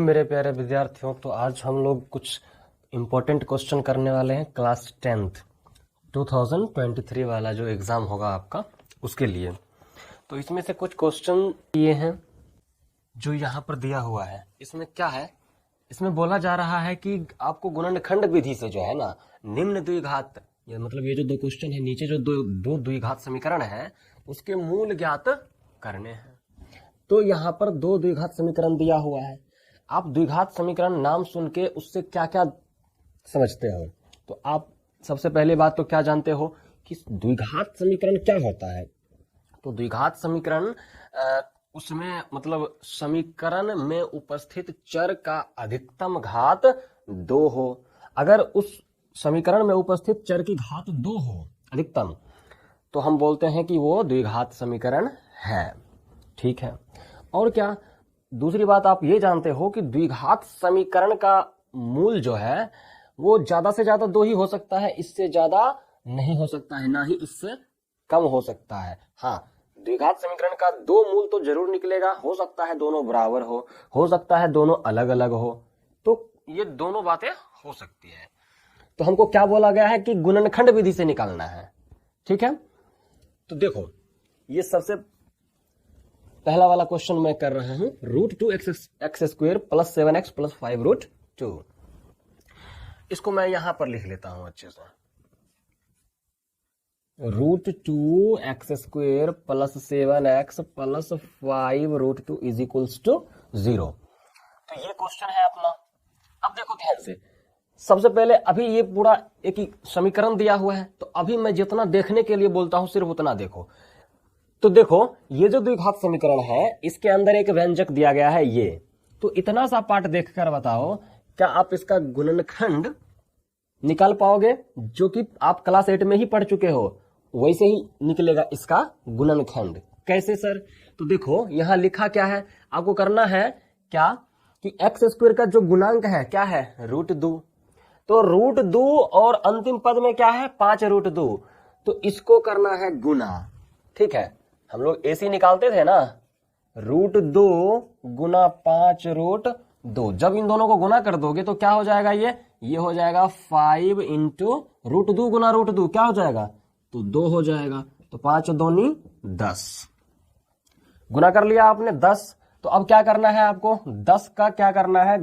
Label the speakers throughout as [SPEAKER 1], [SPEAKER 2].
[SPEAKER 1] मेरे प्यारे विद्यार्थियों, तो आज हम लोग कुछ इम्पोर्टेंट क्वेश्चन करने वाले हैं क्लास 10th 2023 वाला जो एग्ज़ाम होगा आपका उसके लिए। तो इसमें से कुछ क्वेश्चन ये हैं जो यहाँ पर दिया हुआ है। इसमें क्या है, इसमें बोला जा रहा है कि आपको गुणनखंड विधि से जो है ना निम्न द्विघात, ये मतलब ये जो दो क्वेश्चन है नीचे जो दो द्विघात समीकरण है उसके मूल ज्ञात करने हैं। तो यहाँ पर दो द्विघात समीकरण दिया हुआ है। आप द्विघात समीकरण नाम सुन के उससे क्या क्या समझते हो? तो आप सबसे पहले बात तो क्या जानते हो कि द्विघात समीकरण क्या होता है? तो द्विघात समीकरण उसमें मतलब समीकरण में उपस्थित चर का अधिकतम घात 2 हो। अगर उस समीकरण में उपस्थित चर की घात 2 हो अधिकतम, तो हम बोलते हैं कि वो द्विघात समीकरण है। ठीक है। और क्या दूसरी बात आप ये जानते हो कि द्विघात समीकरण का मूल जो है वो ज्यादा से ज्यादा 2 ही हो सकता है, इससे ज्यादा नहीं हो सकता है, ना ही इससे कम हो सकता है। हाँ, द्विघात समीकरण का 2 मूल तो जरूर निकलेगा। हो सकता है दोनों बराबर हो सकता है दोनों अलग अलग हो, तो ये दोनों बातें हो सकती है। तो हमको क्या बोला गया है कि गुणनखंड विधि से निकालना है। ठीक है। तो देखो, ये सबसे पहला वाला क्वेश्चन मैं कर रहा हूं, √2x² + 7x + 5√2। इसको मैं यहां पर लिख लेता हूं अच्छे से। √2x² + 7x + 5√2 = 0। तो ये क्वेश्चन है अपना। अब देखो ध्यान से, सबसे पहले अभी ये पूरा एक ही समीकरण दिया हुआ है, तो अभी मैं जितना देखने के लिए बोलता हूं सिर्फ उतना देखो। तो देखो, ये जो द्विघात समीकरण है इसके अंदर एक व्यंजक दिया गया है ये। तो इतना सा पार्ट देखकर बताओ, क्या आप इसका गुणनखंड निकाल पाओगे? जो कि आप क्लास 8 में ही पढ़ चुके हो, वैसे ही निकलेगा इसका गुणनखंड। कैसे सर? तो देखो, यहां लिखा क्या है, आपको करना है क्या कि x² का जो गुणांक है क्या है, √2। तो √2 और अंतिम पद में क्या है, 5√2। तो इसको करना है गुना। ठीक है, हम लोग AC निकालते थे ना, √2 गुना 5√2। जब इन दोनों को गुना कर दोगे तो क्या हो जाएगा, ये हो जाएगा 5 × √2 गुना √2 क्या हो जाएगा, तो 2 हो जाएगा। तो 5 दूनी 10, गुना कर लिया आपने 10। तो अब क्या करना है आपको, 10 का क्या करना है,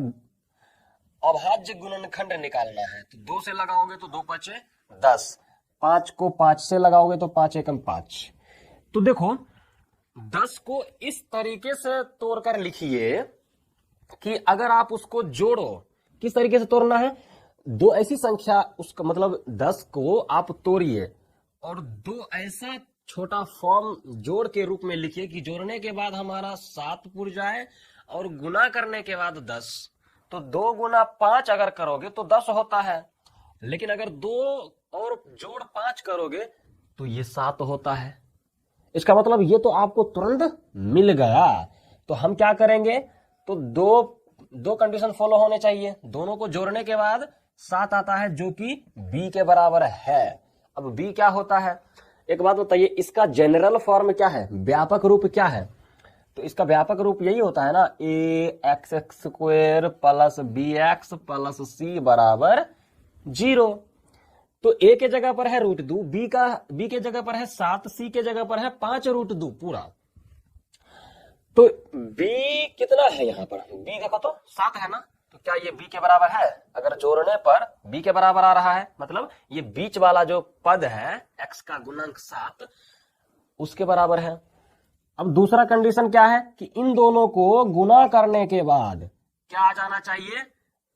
[SPEAKER 1] अभाज्य गुणनखंड निकालना है। तो 2 से लगाओगे तो 2 × 5 = 10, 5 को 5 से लगाओगे तो 5 × 1 = 5। तो देखो, 10 को इस तरीके से तोड़कर लिखिए कि अगर आप उसको जोड़ो, किस तरीके से तोड़ना है, दो ऐसी संख्या, उसका मतलब 10 को आप तोड़िए और 2 ऐसा छोटा फॉर्म जोड़ के रूप में लिखिए कि जोड़ने के बाद हमारा 7 पुर जाए और गुना करने के बाद 10। तो 2 गुना 5 अगर करोगे तो 10 होता है, लेकिन अगर 2 और जोड़ 5 करोगे तो ये 7 होता है। इसका मतलब ये तो आपको तुरंत मिल गया। तो हम क्या करेंगे, तो दो कंडीशन फॉलो होने चाहिए। दोनों को जोड़ने के बाद 7 आता है जो कि b के बराबर है। अब b क्या होता है, एक बात बताइए, इसका जनरल फॉर्म क्या है, व्यापक रूप क्या है? तो इसका व्यापक रूप यही होता है ना, ax² + bx + c = 0। तो a के जगह पर है √2, b के जगह पर है 7, c के जगह पर है 5√2 पूरा। तो b कितना है यहाँ पर, b देखो तो 7 है ना, तो क्या ये b के बराबर है? अगर जोड़ने पर b के बराबर आ रहा है, मतलब ये बीच वाला जो पद है x का गुणांक 7 उसके बराबर है। अब दूसरा कंडीशन क्या है कि इन दोनों को गुना करने के बाद क्या आ जाना चाहिए,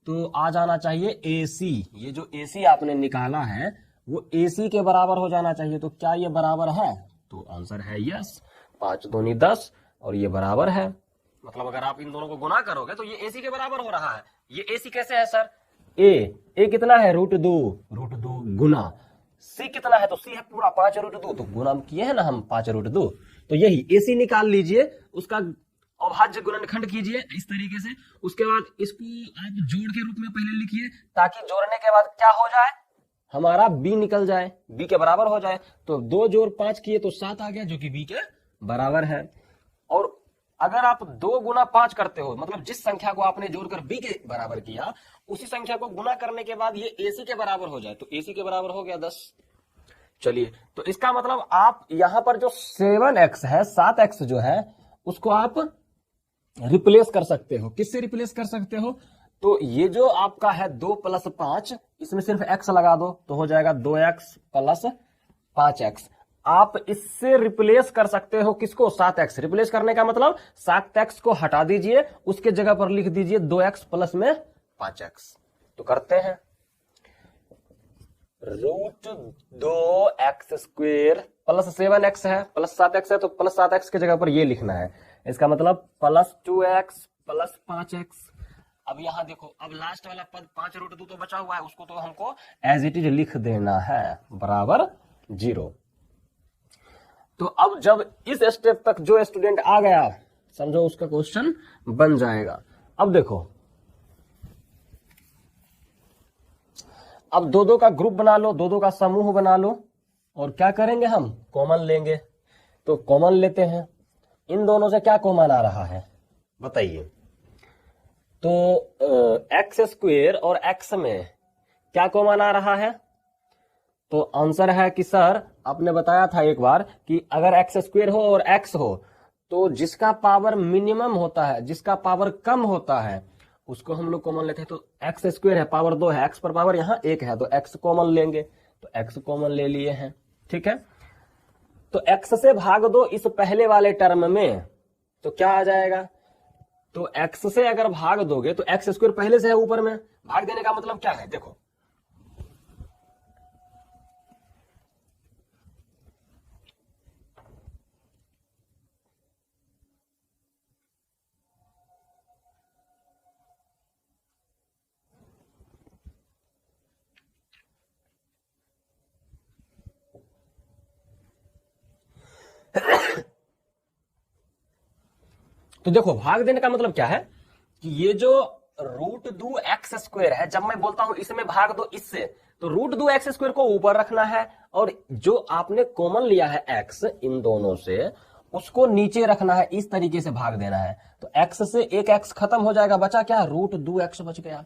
[SPEAKER 1] तो आ जाना चाहिए AC। ये जो AC आपने निकाला है वो AC के बराबर हो जाना चाहिए। तो क्या ये बराबर है? तो आंसर है यस, 5 दूनी 10 और ये बराबर है। मतलब अगर आप इन दोनों को गुना करोगे तो ये AC के बराबर हो रहा है। ये AC कैसे है सर, A कितना है, √2 गुना C कितना है, तो C है पूरा 5√2। तो गुना किए हैं ना हम 5√2, तो यही AC निकाल लीजिए, उसका अभाज्य गुणनखंड कीजिए इस तरीके से। उसके बाद इसको आप जोड़ के रूप में पहले लिखिए ताकि जोड़ने के बाद क्या हो जाए, हमारा b निकल जाए, b के बराबर हो जाए। तो 2 जोड़ 5 किए तो 7 आ गया जो कि b के बराबर है। और अगर आप 2 गुना 5 करते हो, मतलब जिस संख्या को आपने जोड़कर b के बराबर किया, उसी संख्या को गुना करने के बाद ये ac के बराबर हो जाए, तो ac के बराबर हो गया 10। चलिए, तो इसका मतलब आप यहां पर जो 7x है, 7x जो है उसको आप रिप्लेस कर सकते हो। किससे रिप्लेस कर सकते हो? तो ये जो आपका है 2 + 5, इसमें सिर्फ x लगा दो तो हो जाएगा 2x + 5x। आप इससे रिप्लेस कर सकते हो किसको? 7x। रिप्लेस करने का मतलब 7x को हटा दीजिए, उसके जगह पर लिख दीजिए 2x प्लस में 5x। तो करते हैं, √2x² प्लस 7x है, प्लस 7x है, तो प्लस 7x के जगह पर ये लिखना है। इसका मतलब +2x + 5x। अब यहां देखो, अब लास्ट वाला पद 5√2 तो बचा हुआ है, उसको तो हमको एज इट इज लिख देना है बराबर 0। तो अब जब इस स्टेप तक जो स्टूडेंट आ गया, समझो उसका क्वेश्चन बन जाएगा। अब देखो, अब 2-2 का ग्रुप बना लो, 2-2 का समूह बना लो, और क्या करेंगे हम? कॉमन लेंगे। तो कॉमन लेते हैं, इन दोनों से क्या कॉमन आ रहा है बताइए? तो x² और x में क्या कॉमन आ रहा है? तो आंसर है कि सर आपने बताया था एक बार कि अगर x² हो और x हो, तो जिसका पावर मिनिमम होता है, जिसका पावर कम होता है, उसको हम लोग कॉमन लेते हैं। तो x² है, पावर 2 है, x पर पावर यहाँ 1 है, तो x कॉमन लेंगे, तो x कॉमन ले लिए हैं। ठीक है, तो x से भाग दो इस पहले वाले टर्म में, तो क्या आ जाएगा? तो x से अगर भाग दोगे तो x² पहले से है ऊपर में, भाग देने का मतलब क्या है? देखो, तो देखो भाग देने का मतलब क्या है कि ये जो √2x² है, जब मैं बोलता हूं इसमें भाग दो इससे, तो √2x² को ऊपर रखना है, और जो आपने कॉमन लिया है x इन दोनों से, उसको नीचे रखना है, इस तरीके से भाग देना है। तो x से एक x खत्म हो जाएगा, बचा क्या? √2x बच गया।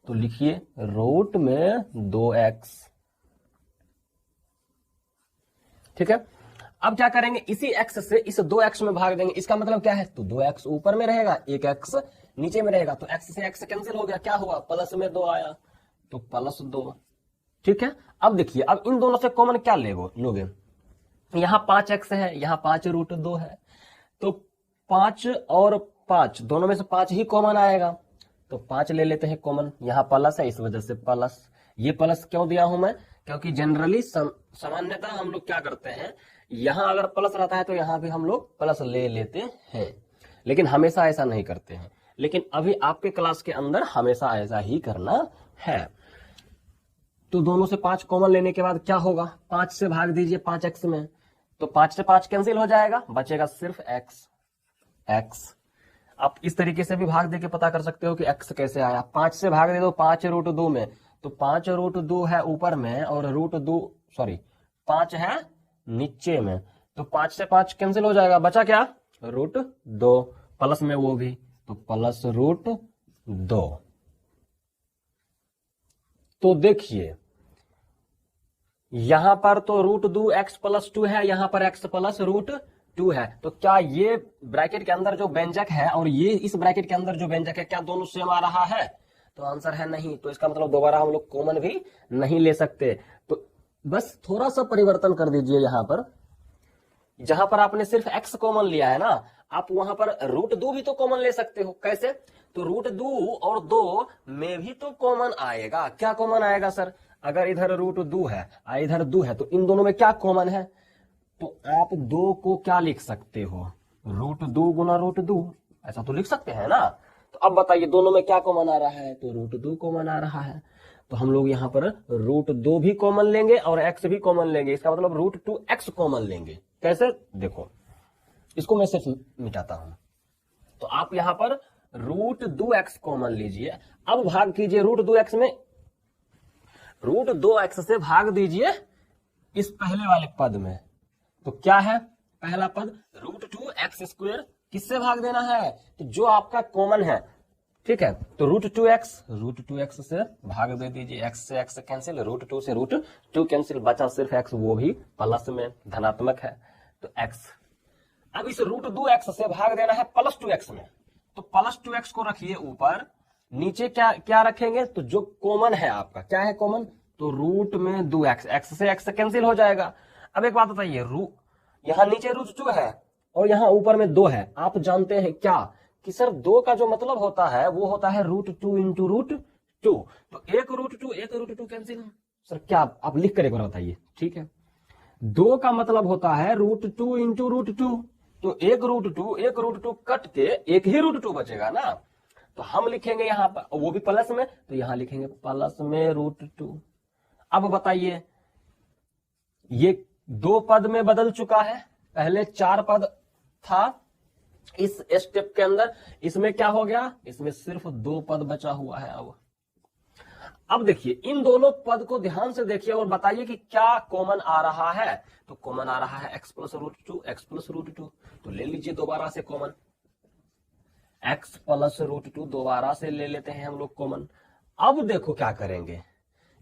[SPEAKER 1] तो लिखिए रूट में 2x। ठीक है, अब क्या करेंगे? इसी x से इस 2x में भाग देंगे। इसका मतलब क्या है? तो 2x ऊपर में रहेगा, एक x नीचे में रहेगा, तो x से x कैंसिल हो गया, क्या हुआ? प्लस में 2 आया, तो +2। ठीक है, अब देखिए, अब इन दोनों से कॉमन क्या लोगे? यहां 5x है, यहां 5√2 है, तो 5 और 5 दोनों में से 5 ही कॉमन आएगा, तो 5 ले लेते हैं कॉमन। यहां प्लस है, इस वजह से प्लस। ये प्लस क्यों दिया हूं मैं? क्योंकि जनरली सामान्यतः हम लोग क्या करते हैं, यहां अगर प्लस रहता है तो यहां भी हम लोग प्लस ले लेते हैं, लेकिन हमेशा ऐसा नहीं करते हैं। लेकिन अभी आपके क्लास के अंदर हमेशा ऐसा ही करना है। तो दोनों से 5 कॉमन लेने के बाद क्या होगा? 5 से भाग दीजिए 5x में, तो 5 से 5 कैंसिल हो जाएगा, बचेगा सिर्फ x। आप इस तरीके से भी भाग दे के पता कर सकते हो कि x कैसे आया। 5 से भाग दे दो 5√2 में, तो 5√2 है ऊपर में और √2 5 है नीचे में, तो 5 से 5 कैंसिल हो जाएगा, बचा क्या? √2, प्लस में वो भी, तो +√2। तो देखिए यहां पर तो √2x + 2 है, यहां पर x + √2 है, तो क्या ये ब्रैकेट के अंदर जो व्यंजक है और ये इस ब्रैकेट के अंदर जो व्यंजक है, क्या दोनों सेम आ रहा है? तो आंसर है नहीं। तो इसका मतलब दोबारा हम लोग कॉमन भी नहीं ले सकते। तो बस थोड़ा सा परिवर्तन कर दीजिए, यहां पर जहां पर आपने सिर्फ x कॉमन लिया है ना, आप वहां पर √2 भी तो कॉमन ले सकते हो। कैसे? तो √2 और 2 में भी तो कॉमन आएगा। क्या कॉमन आएगा सर? अगर इधर √2 है इधर 2 है, तो इन दोनों में क्या कॉमन है? तो आप 2 को क्या लिख सकते हो? √2 गुना √2, ऐसा तो लिख सकते हैं ना। तो अब बताइए दोनों में क्या कॉमन आ रहा है? तो √2 कॉमन आ रहा है, तो हम लोग यहां पर √2 भी कॉमन लेंगे और x भी कॉमन लेंगे। इसका मतलब √2x कॉमन लेंगे। कैसे? देखो, इसको मैं सिर्फ मिटाता हूं, तो आप यहां पर √2x कॉमन लीजिए। अब भाग कीजिए √2x में, √2x से भाग दीजिए इस पहले वाले पद में, तो क्या है? पहला पद √2x² किससे भाग देना है, तो जो आपका कॉमन है, ठीक है। तो √2x से भाग दे दीजिए, x से x कैंसिल, √2 से √2 कैंसिल, बचा सिर्फ x, वो भी प्लस में धनात्मक है, तो x। अब इस √2x से भाग देना है +2x में, तो +2x को रखिए ऊपर, नीचे क्या क्या रखेंगे, तो जो कॉमन है आपका, क्या है कॉमन, तो रूट में 2x, x से x कैंसिल हो जाएगा। अब एक बात बताइए, यहां नीचे √2 है और यहां ऊपर में 2 है, आप जानते हैं क्या कि सर 2 का जो मतलब होता है वो होता है √2 इंटू √2, तो एक √2 कैंसिल। सर क्या आप लिख कर एक बार बताइए, ठीक है। 2 का मतलब होता है √2 इंटू √2, तो एक √2 कट के एक ही √2 बचेगा ना, तो हम लिखेंगे यहां पर, वो भी प्लस में, तो यहां लिखेंगे प्लस में √2। अब बताइए, ये 2 पद में बदल चुका है, पहले 4 पद था इस स्टेप के अंदर, इसमें क्या हो गया, इसमें सिर्फ 2 पद बचा हुआ है। अब देखिए इन दोनों पद को ध्यान से देखिए और बताइए कि क्या कॉमन आ रहा है, तो कॉमन आ रहा है x प्लस √2, तो ले लीजिए दोबारा से कॉमन, x प्लस √2 दोबारा से ले लेते हैं हम लोग कॉमन। अब देखो क्या करेंगे,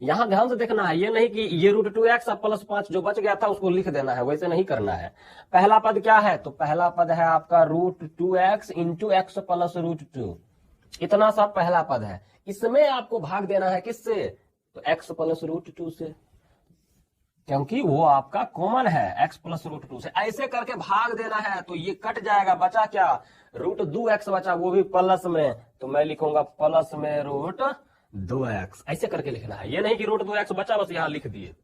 [SPEAKER 1] यहां ध्यान से देखना है, ये नहीं कि ये √2x अब +5 जो बच गया था उसको लिख देना है, वैसे नहीं करना है। पहला पद क्या है, तो पहला पद है आपका √2x इंटू x प्लस √2, इतना सा पहला पद है, इसमें आपको भाग देना है किससे, तो x प्लस √2 से, क्योंकि वो आपका कॉमन है, x प्लस √2 से। ऐसे करके भाग देना है, तो ये कट जाएगा, बचा क्या, √2x बचा, वो भी प्लस में, तो मैं लिखूंगा प्लस में √2x, ऐसे करके लिखना है, ये नहीं कि √2x बचा बस यहां लिख दिए,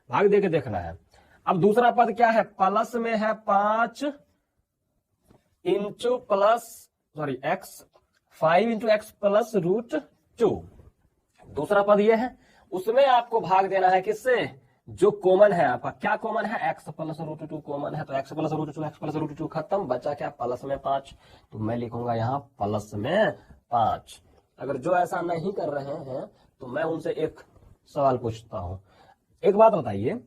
[SPEAKER 1] भाग दे के देखना है। अब दूसरा पद क्या है, प्लस में है 5 into plus sorry x 5 into x plus √2, दूसरा पद ये है, उसमें आपको भाग देना है किससे, जो कॉमन है आपका, क्या कॉमन है, x प्लस √2 कॉमन है, तो x प्लस √2 खत्म, बचा क्या, प्लस में 5, तो मैं लिखूंगा यहां प्लस में 5। अगर जो ऐसा नहीं कर रहे हैं तो मैं उनसे एक सवाल पूछता हूं, एक बात बताइए,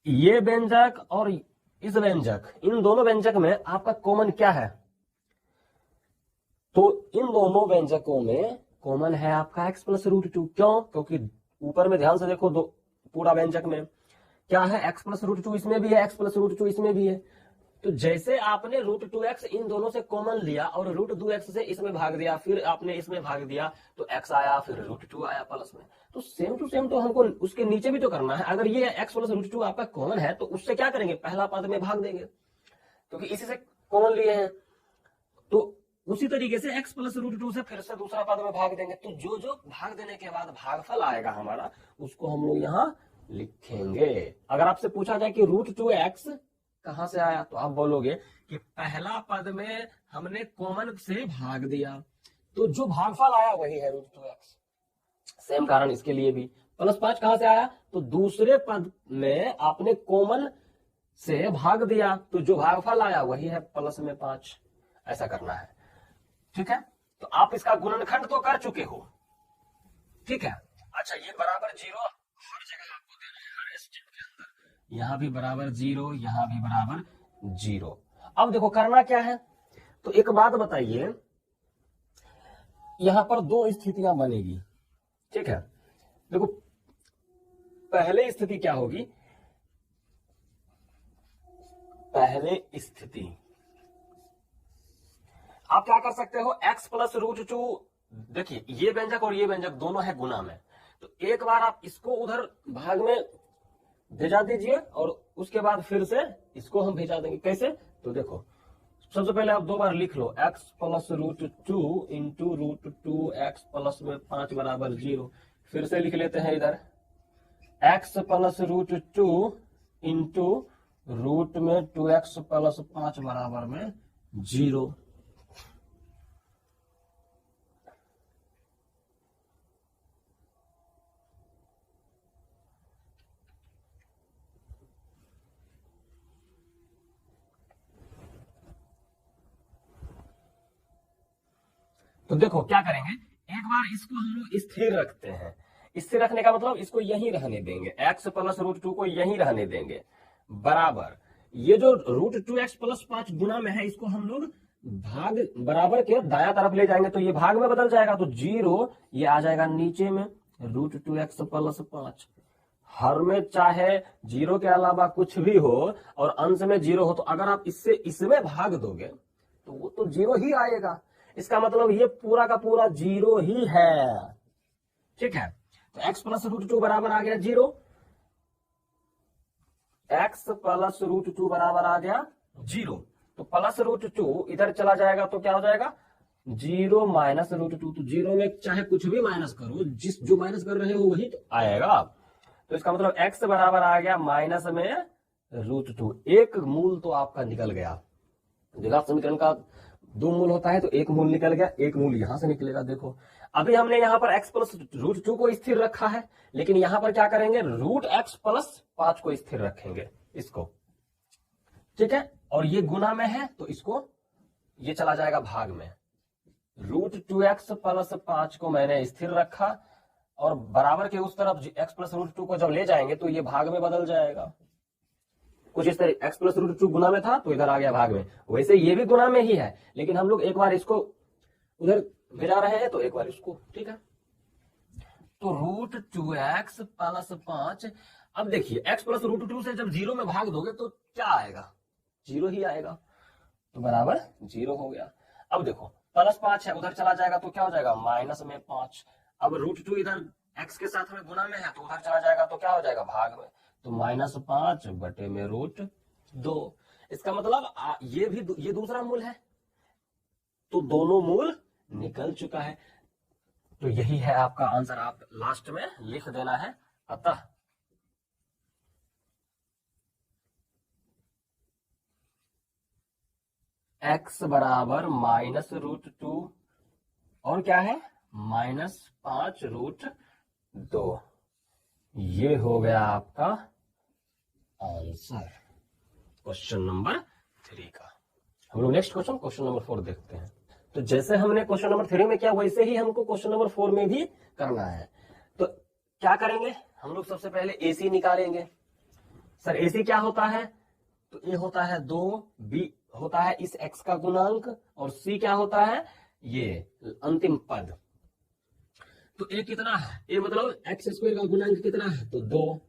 [SPEAKER 1] ये व्यंजक और इस व्यंजक, इन दोनों व्यंजक में आपका कॉमन क्या है, तो इन दोनों व्यंजकों में कॉमन है आपका x प्लस √2, क्यों, क्योंकि ऊपर में ध्यान से देखो, दो पूरा व्यंजक में क्या है, x प्लस √2 इसमें भी है, x प्लस √2 इसमें भी है, तो जैसे आपने √2x इन दोनों से कॉमन लिया और √2x से इसमें भाग दिया, फिर आपने इसमें भाग दिया, तो x आया, फिर √2 आया प्लस में, तो सेम टू सेम तो हमको उसके नीचे भी तो करना है। अगर ये x प्लस √2 आपका कॉमन है, तो उससे क्या करेंगे, पहला पद में भाग देंगे, क्योंकि इसी से कॉमन लिए हैं, तो उसी तरीके से x प्लस √2 से फिर से दूसरा पद में भाग देंगे, तो जो जो भाग देने के बाद भागफल आएगा हमारा, उसको हम लोग यहाँ लिखेंगे। अगर आपसे पूछा जाए कि √2x कहां से आया, तो आप बोलोगे कि पहला पद में हमने कॉमन से भाग दिया, तो जो भागफल आया वही है √2x। सेम कारण इसके लिए भी, +5 कहां से आया, तो दूसरे पद में आपने कॉमन से भाग दिया, तो जो भागफल आया वही है प्लस में 5, ऐसा करना है, ठीक है। तो आप इसका गुणनखंड तो कर चुके हो, ठीक है। अच्छा, ये बराबर 0 हर जगह आपको देना है, हर स्टेप के अंदर, यहां भी बराबर 0, यहां भी बराबर 0। अब देखो करना क्या है, तो एक बात बताइए, यहां पर 2 स्थितियां बनेगी, ठीक है। देखो पहले स्थिति क्या होगी, पहले स्थिति आप क्या कर सकते हो, x प्लस √2, देखिए ये व्यंजक और ये व्यंजक दोनों है गुना में, तो एक बार आप इसको उधर भाग में भेजा दीजिए और उसके बाद फिर से इसको हम भेजा देंगे, कैसे, तो देखो सबसे पहले आप 2 बार लिख लो, x plus √2 into √2x plus में 5 बराबर 0, फिर से लिख लेते हैं इधर x प्लस √2 इंटू रूट में 2x प्लस 5 बराबर में 0। तो देखो क्या करेंगे, एक बार इसको हम लोग स्थिर रखते हैं, स्थिर रखने का मतलब इसको यहीं रहने देंगे, x प्लस √2 को यहीं रहने देंगे, बराबर ये जो √2x+5 गुना में है, इसको हम लोग भाग बराबर के दाया तरफ ले जाएंगे तो ये भाग में बदल जाएगा, तो 0 ये आ जाएगा नीचे में √2x+5। हर में चाहे 0 के अलावा कुछ भी हो और अंश में 0 हो, तो अगर आप इससे इसमें भाग दोगे तो वो तो 0 ही आएगा। इसका मतलब ये पूरा का पूरा 0 ही है। ठीक है, तो x+√2 बराबर आ गया 0, x+√2 बराबर आ गया 0। तो +√2 इधर चला जाएगा तो क्या हो जाएगा 0 -√2। तो 0 में चाहे कुछ भी माइनस करो, जो माइनस कर रहे हो वही तो आएगा। तो इसका मतलब x बराबर आ गया माइनस में √2। एक मूल तो आपका निकल गया। द्विघात समीकरण का 2 मूल होता है, तो एक मूल निकल गया, एक मूल यहां से निकलेगा। देखो अभी हमने यहां पर x+√2 को स्थिर रखा है, लेकिन यहां पर क्या करेंगे √x+5 को स्थिर रखेंगे इसको। ठीक है, और ये गुना में है तो इसको ये चला जाएगा भाग में। √2x+5 को मैंने स्थिर रखा और बराबर के उस तरफ x+√2 को जब ले जाएंगे तो ये भाग में बदल जाएगा। कुछ इस तरह x+√2 गुना में था तो इधर आ गया भाग में। वैसे ये भी गुना में ही है, लेकिन हम लोग एक बार इसको उधर भेजा रहे हैं तो एक बार इसको। ठीक है, तो √2x+5। अब देखिए x+√2 से जब 0 में भाग दोगे तो क्या आएगा 0 ही आएगा, तो बराबर 0 हो गया। अब देखो +5 है, उधर चला जाएगा तो क्या हो जाएगा -5। अब √2 इधर x के साथ में गुना में है तो उधर चला जाएगा तो क्या हो जाएगा भाग में, तो -5 बटे में √2। इसका मतलब ये दूसरा मूल है, तो दोनों मूल निकल चुका है। तो यही है आपका आंसर, आप लास्ट में लिख देना है। अतः x बराबर -√2 और क्या है -5√2। ये हो गया आपका आंसर क्वेश्चन नंबर 3 का। हम लोग नेक्स्ट क्वेश्चन नंबर 4 देखते हैं। तो जैसे हमने क्वेश्चन नंबर 3 में किया वैसे ही हमको क्वेश्चन नंबर 4 में भी करना है। तो क्या करेंगे हम लोग, सबसे पहले AC निकालेंगे। सर AC क्या होता है, तो A होता है 2, B होता है इस x का गुणांक और C क्या होता है ये अंतिम पद। तो A कितना है, A मतलब x² का गुणांक कितना है तो 2,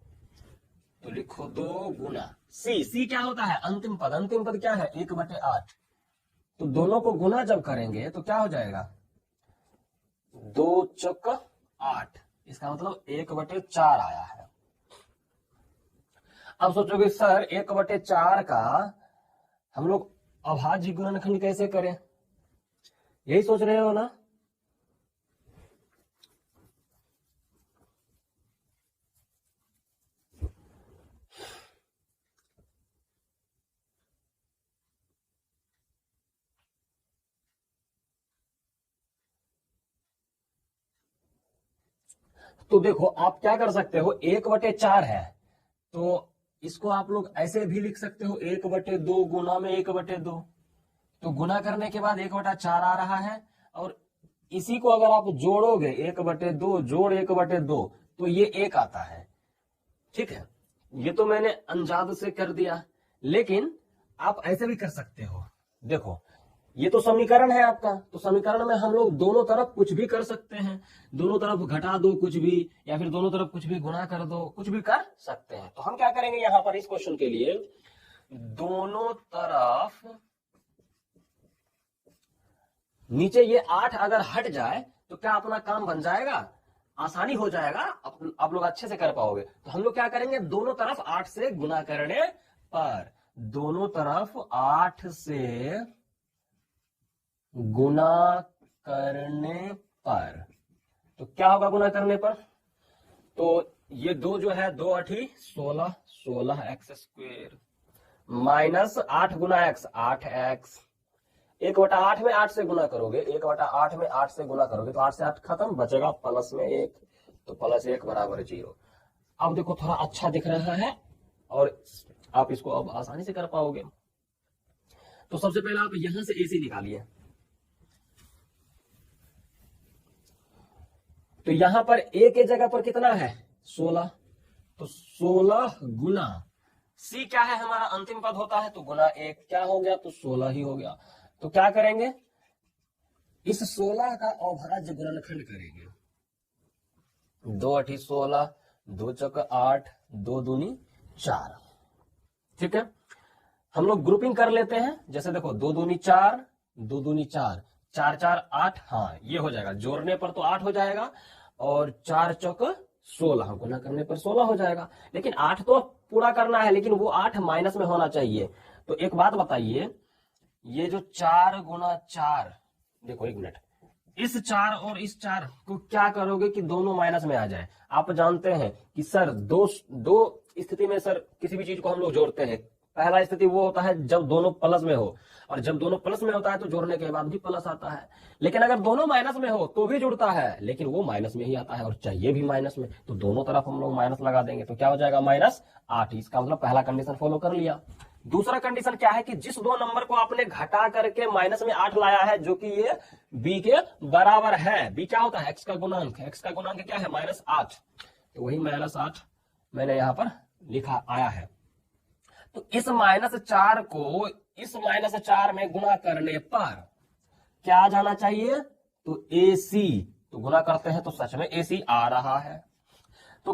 [SPEAKER 1] तो लिखो 2 गुना C क्या होता है अंतिम पद। अंतिम पद क्या है 1/8। तो दोनों को गुना जब करेंगे तो क्या हो जाएगा 2 चौक 8, इसका मतलब 1/4 आया है। अब सोचोगे सर 1/4 का हम लोग अभाज्य गुणनखंड कैसे करें, यही सोच रहे हो ना। तो देखो आप क्या कर सकते हो, 1/4 है तो इसको आप लोग ऐसे भी लिख सकते हो 1/2 गुना में 1/2। तो गुना करने के बाद 1/4 आ रहा है, और इसी को अगर आप जोड़ोगे 1/2 जोड़ 1/2 तो ये 1 आता है। ठीक है, ये तो मैंने अंदाज से कर दिया, लेकिन आप ऐसे भी कर सकते हो। देखो ये तो समीकरण है आपका, तो समीकरण में हम लोग दोनों तरफ कुछ भी कर सकते हैं। दोनों तरफ घटा दो कुछ भी, या फिर दोनों तरफ कुछ भी गुणा कर दो, कुछ भी कर सकते हैं। तो हम क्या करेंगे यहां पर इस क्वेश्चन के लिए, दोनों तरफ नीचे ये 8 अगर हट जाए तो क्या अपना काम बन जाएगा, आसानी हो जाएगा, आप लोग अच्छे से कर पाओगे। तो हम लोग क्या करेंगे, दोनों तरफ 8 से गुना करने पर, दोनों तरफ 8 से गुना करने पर, तो क्या होगा गुना करने पर, तो ये 2 जो है 2 8 16, 16x² माइनस 8 गुना x 8x। 1/8 में 8 से गुना करोगे, 1/8 में 8 से गुना करोगे तो 8 से 8 खत्म, बचेगा प्लस में 1, तो +1 बराबर 0। अब देखो थोड़ा अच्छा दिख रहा है और आप इसको अब आसानी से कर पाओगे। तो सबसे पहले आप यहां से AC निकालिए। तो यहां पर A के जगह पर कितना है 16, तो 16 गुना सी क्या है हमारा अंतिम पद होता है, तो गुना 1 क्या हो गया, तो 16 ही हो गया। तो क्या करेंगे, इस 16 का अभाज्य गुणनखंड करेंगे। 2 8 16, 2 चौक 8, 2 दूनी 4। ठीक है, हम लोग ग्रुपिंग कर लेते हैं। जैसे देखो 2 दूनी 4, 2 दूनी 4, 4 4 8, हाँ ये हो जाएगा, जोड़ने पर तो 8 हो जाएगा, और 4 चौक 16, गुना करने पर 16 हो जाएगा। लेकिन 8 तो पूरा करना है, लेकिन वो 8 माइनस में होना चाहिए। तो एक बात बताइए, ये जो 4 गुना 4, देखो एक मिनट, इस 4 और इस 4 को क्या करोगे कि दोनों माइनस में आ जाए। आप जानते हैं कि सर दो स्थिति में सर किसी भी चीज को हम लोग जोड़ते हैं। पहला स्थिति वो होता है जब दोनों प्लस में हो, और जब दोनों प्लस में होता है तो जोड़ने के बाद भी प्लस आता है। लेकिन अगर दोनों माइनस में हो तो भी जुड़ता है, लेकिन वो माइनस में ही आता है और चाहिए भी माइनस में, तो दोनों तरफ हम लोग माइनस लगा देंगे, तो क्या हो जाएगा, -8। इसका मतलब पहला कंडीशन फॉलो कर लिया। दूसरा कंडीशन क्या है कि जिस दो नंबर को आपने घटा करके माइनस में 8 लाया है, जो कि ये बी के बराबर है, बी क्या होता है, एक्स का गुणांक, एक्स का गुणांक क्या है, -8, तो वही -8 मैंने यहां पर लिखा आया है। तो इस -4 को इस -4 में गुणा करने पर क्या आ जाना चाहिए, तो AC, तो गुणा करते हैं तो सच में AC आ रहा है। तो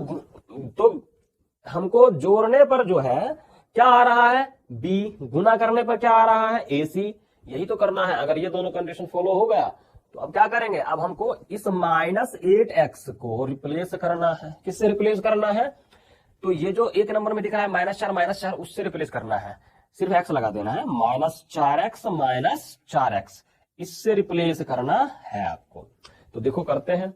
[SPEAKER 1] हमको जोड़ने पर जो है क्या आ रहा है, B, गुना करने पर क्या आ रहा है, AC। यही तो करना है। अगर ये दोनों कंडीशन फॉलो हो गया तो अब क्या करेंगे, अब हमको इस -8x को रिप्लेस करना है। किससे रिप्लेस करना है, तो ये जो एक नंबर में दिख रहा है -4, उससे रिप्लेस करना है। सिर्फ x लगा देना है, -4x, -4x, इससे रिप्लेस करना है आपको। तो देखो करते हैं।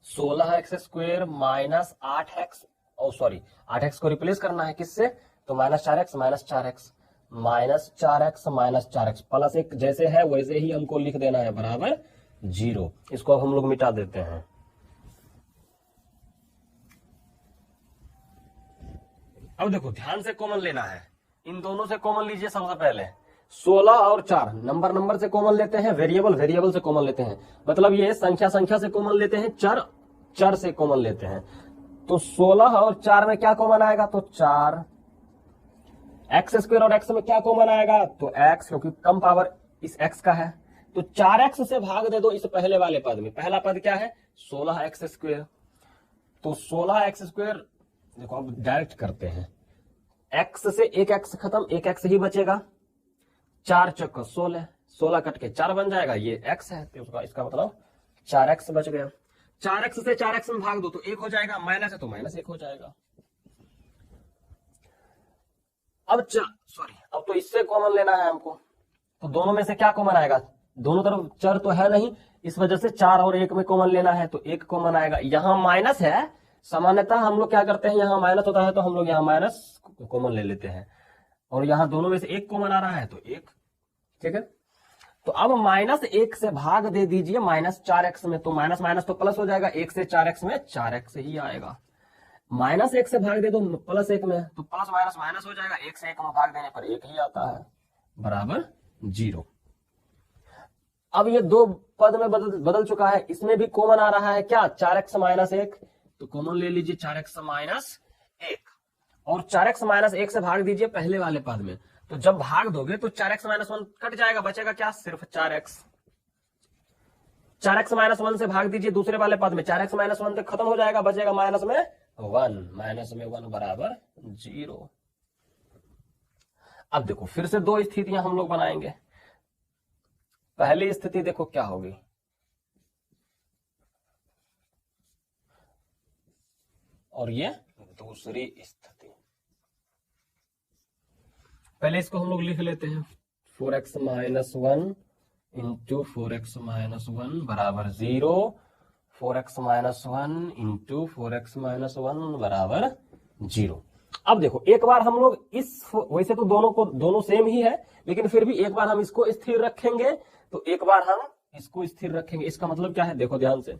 [SPEAKER 1] (16x² -8x), ओ सॉरी 8x को रिप्लेस करना है किससे, तो -4x, -4x, -4x, -4x, +1 जैसे है वैसे ही हमको लिख देना है, बराबर 0। इसको अब हम लोग मिटा देते हैं। अब देखो ध्यान से कॉमन लेना है, इन दोनों से कॉमन लीजिए। सबसे पहले 16 और 4 नंबर से कॉमन लेते हैं, वेरिएबल से कॉमन लेते हैं, मतलब ये संख्या से कॉमन लेते हैं, चर से कॉमन लेते हैं। तो 16 और 4 में क्या कॉमन आएगा, तो 4। x² और x में क्या कॉमन आएगा, तो x, क्योंकि कम पावर इस x का है, तो 4x से भाग दे दो इस पहले वाले पद में। पहला पद क्या है, 16x², तो 16x², देखो अब डायरेक्ट करते हैं, x से एक x खत्म, एक x ही बचेगा, 4 चौक 16, 16 कट के 4 बन जाएगा, ये x है, तो इसका मतलब 4x बच गया। 4x से 4x में भाग दो तो 1 हो जाएगा, माइनस है तो -1 हो जाएगा। अब अब तो इससे कॉमन लेना है हमको, तो दोनों में से क्या कॉमन आएगा, दोनों तरफ चर तो है नहीं, इस वजह से 4 और 1 में कॉमन लेना है, तो 1 कॉमन आएगा। यहां माइनस है, सामान्यतः हम लोग क्या करते हैं, यहां माइनस होता है तो हम लोग यहां माइनस कॉमन ले लेते हैं, और यहां दोनों में से 1 कॉमन आ रहा है तो 1। ठीक है, तो अब -1 से भाग दे दीजिए -4x में, तो माइनस माइनस तो प्लस हो जाएगा, 1 से 4x में 4x ही आएगा। -1 से भाग दे दो +1 में, तो प्लस माइनस माइनस हो जाएगा, 1 से 1 में भाग देने पर 1 ही आता है, बराबर 0। अब ये दो पद में बदल चुका है, इसमें भी कॉमन आ रहा है क्या, 4x -1, तो कॉमन ले लीजिए 4x -1, और 4x -1 से भाग दीजिए पहले वाले पद में, तो जब भाग दोगे तो 4x -1 कट जाएगा, बचेगा क्या, सिर्फ 4x। 4x-1 से भाग दीजिए दूसरे वाले पद में, 4x-1 तक खत्म हो जाएगा, बचेगा माइनस में 1 बराबर 0। अब देखो फिर से दो स्थितियां हम लोग बनाएंगे। पहली स्थिति देखो क्या होगी, और ये दूसरी स्थिति। पहले इसको हम लोग लिख लेते हैं, 4x-1 इंटू 4x-1 बराबर 0, 4x-1 इंटू 4x-1 बराबर 0। अब देखो एक बार हम लोग वैसे तो दोनों सेम ही है, लेकिन फिर भी एक बार हम इसको स्थिर रखेंगे, तो एक बार हम इसको स्थिर रखेंगे। इसका मतलब क्या है, देखो ध्यान से,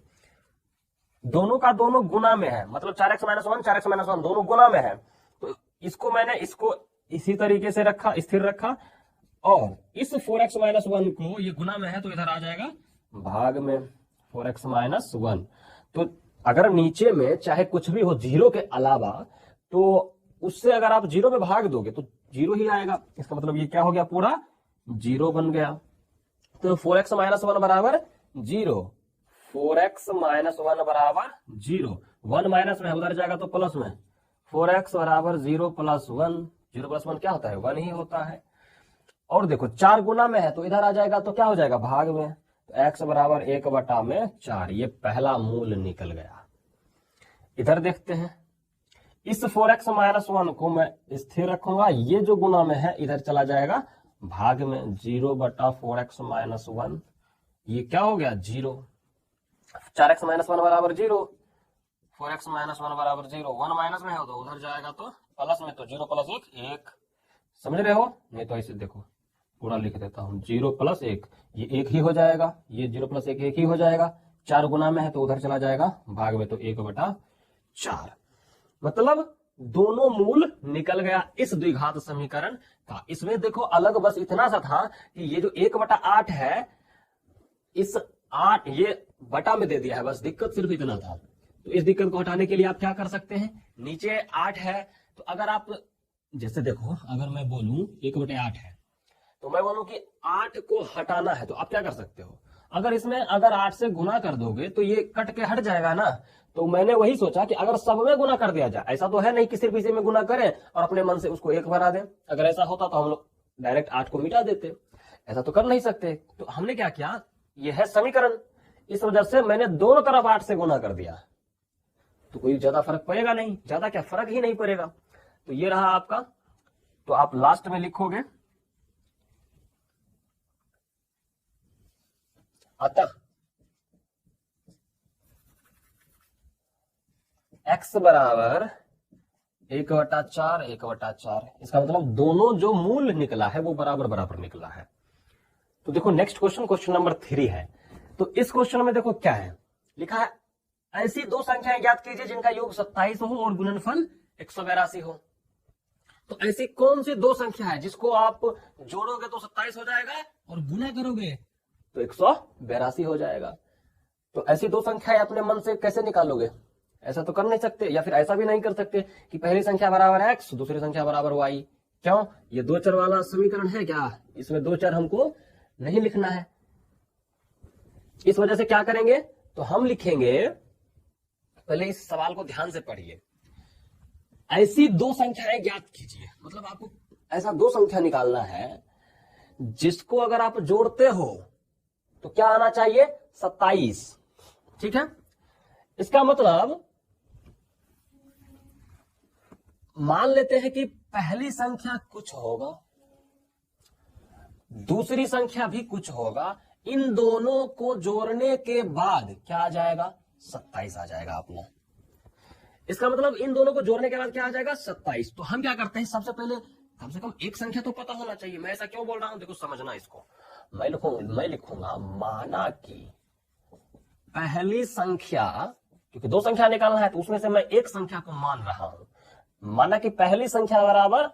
[SPEAKER 1] दोनों का दोनों गुना में है, मतलब 4x-1 4x-1 दोनों गुना में है, तो इसको मैंने इसी तरीके से रखा, स्थिर रखा, और इस 4x-1 को ये गुना में है तो इधर आ जाएगा भाग में 4x-1। तो अगर नीचे में चाहे कुछ भी हो 0 के अलावा, तो उससे अगर आप 0 में भाग दोगे तो 0 ही आएगा। इसका मतलब ये क्या हो गया, पूरा 0 बन गया। तो 4x-1 बराबर 0, 4x-1 बराबर 0, 1 माइनस में उधर जाएगा तो प्लस में, 4x बराबर 0 प्लस 1, 0 प्लस 1 क्या होता है, 1 ही होता है। और देखो 4 गुना में है तो इधर आ जाएगा तो क्या हो जाएगा, भाग में, तो x बराबर 1/4, ये पहला मूल निकल गया। इधर देखते हैं, इस 4x-1 को मैं स्थिर रखूंगा, ये जो गुना में है इधर चला जाएगा भाग में, 0/4x-1, ये क्या हो गया 0, 4x-1 बराबर 0, 4x-1 बराबर 0, 1 माइनस में है तो उधर जाएगा तो प्लस में, तो 0 प्लस 1 समझ रहे हो, नहीं तो ऐसे देखो पूरा लिख देता हूं, 0 प्लस 1, ये 1 ही हो जाएगा, ये 0 प्लस 1 1 ही हो जाएगा, 4 गुना में है तो उधर चला जाएगा भाग में, तो 1/4। मतलब दोनों मूल निकल गया इस द्विघात समीकरण का। इसमें देखो अलग बस इतना सा था कि ये जो 1/8 है, इस 8 ये बटा में दे दिया है, बस दिक्कत सिर्फ इतना था। तो इस दिक्कत को हटाने के लिए आप क्या कर सकते हैं, नीचे 8 है तो अगर आप जैसे देखो, अगर मैं बोलूं 1/8 है तो मैं बोलूं कि 8 को हटाना है, तो आप क्या कर सकते हो, अगर इसमें अगर 8 से गुना कर दोगे तो ये कट के हट जाएगा ना। तो मैंने वही सोचा कि अगर सब में गुना कर दिया जाए, ऐसा तो है नहीं कि सिर्फ इसी में गुना करें और अपने मन से उसको 1 बना दें। अगर ऐसा होता तो हम लोग डायरेक्ट 8 को मिटा देते, ऐसा तो कर नहीं सकते। तो हमने क्या किया, ये है समीकरण, इस वजह से मैंने दोनों तरफ 8 से गुना कर दिया, तो कोई ज्यादा फर्क पड़ेगा नहीं, ज्यादा क्या फर्क ही नहीं पड़ेगा। तो ये रहा आपका, तो आप लास्ट में लिखोगे, अतः x बराबर 1/4 1/4। इसका मतलब दोनों जो मूल निकला है वो बराबर बराबर निकला है। तो देखो नेक्स्ट क्वेश्चन नंबर 3 है। तो इस क्वेश्चन में देखो क्या है लिखा है, ऐसी दो संख्याएं ज्ञात कीजिए जिनका योग 27 हो और गुणनफल 182 हो। तो ऐसी कौन सी दो संख्या है जिसको आप जोड़ोगे तो 27 हो जाएगा और गुना करोगे तो 182 हो जाएगा। तो ऐसी दो संख्याएं अपने मन से कैसे निकालोगे, ऐसा तो कर नहीं सकते, या फिर ऐसा भी नहीं कर सकते कि पहली संख्या बराबर x दूसरी संख्या बराबर y। क्यों, ये दो चर वाला समीकरण है क्या, इसमें दो चर हमको नहीं लिखना है। इस वजह से क्या करेंगे, तो हम लिखेंगे, पहले इस सवाल को ध्यान से पढ़िए, ऐसी दो संख्याएं ज्ञात कीजिए, मतलब आपको ऐसा दो संख्या निकालना है जिसको अगर आप जोड़ते हो तो क्या आना चाहिए 27। ठीक है, इसका मतलब मान लेते हैं कि पहली संख्या कुछ होगा, दूसरी संख्या भी कुछ होगा, इन दोनों को जोड़ने के बाद क्या आ जाएगा 27 आ जाएगा अपना। इसका मतलब इन दोनों को जोड़ने के बाद क्या आ जाएगा 27। तो हम क्या करते हैं, सबसे पहले कम से कम एक संख्या तो पता होना चाहिए। मैं ऐसा क्यों बोल रहा हूं, देखो समझना इसको। मैं लिखूंगा माना कि पहली संख्या, क्योंकि दो संख्या निकालना है तो उसमें से मैं एक संख्या को मान रहा हूं, माना कि पहली संख्या बराबर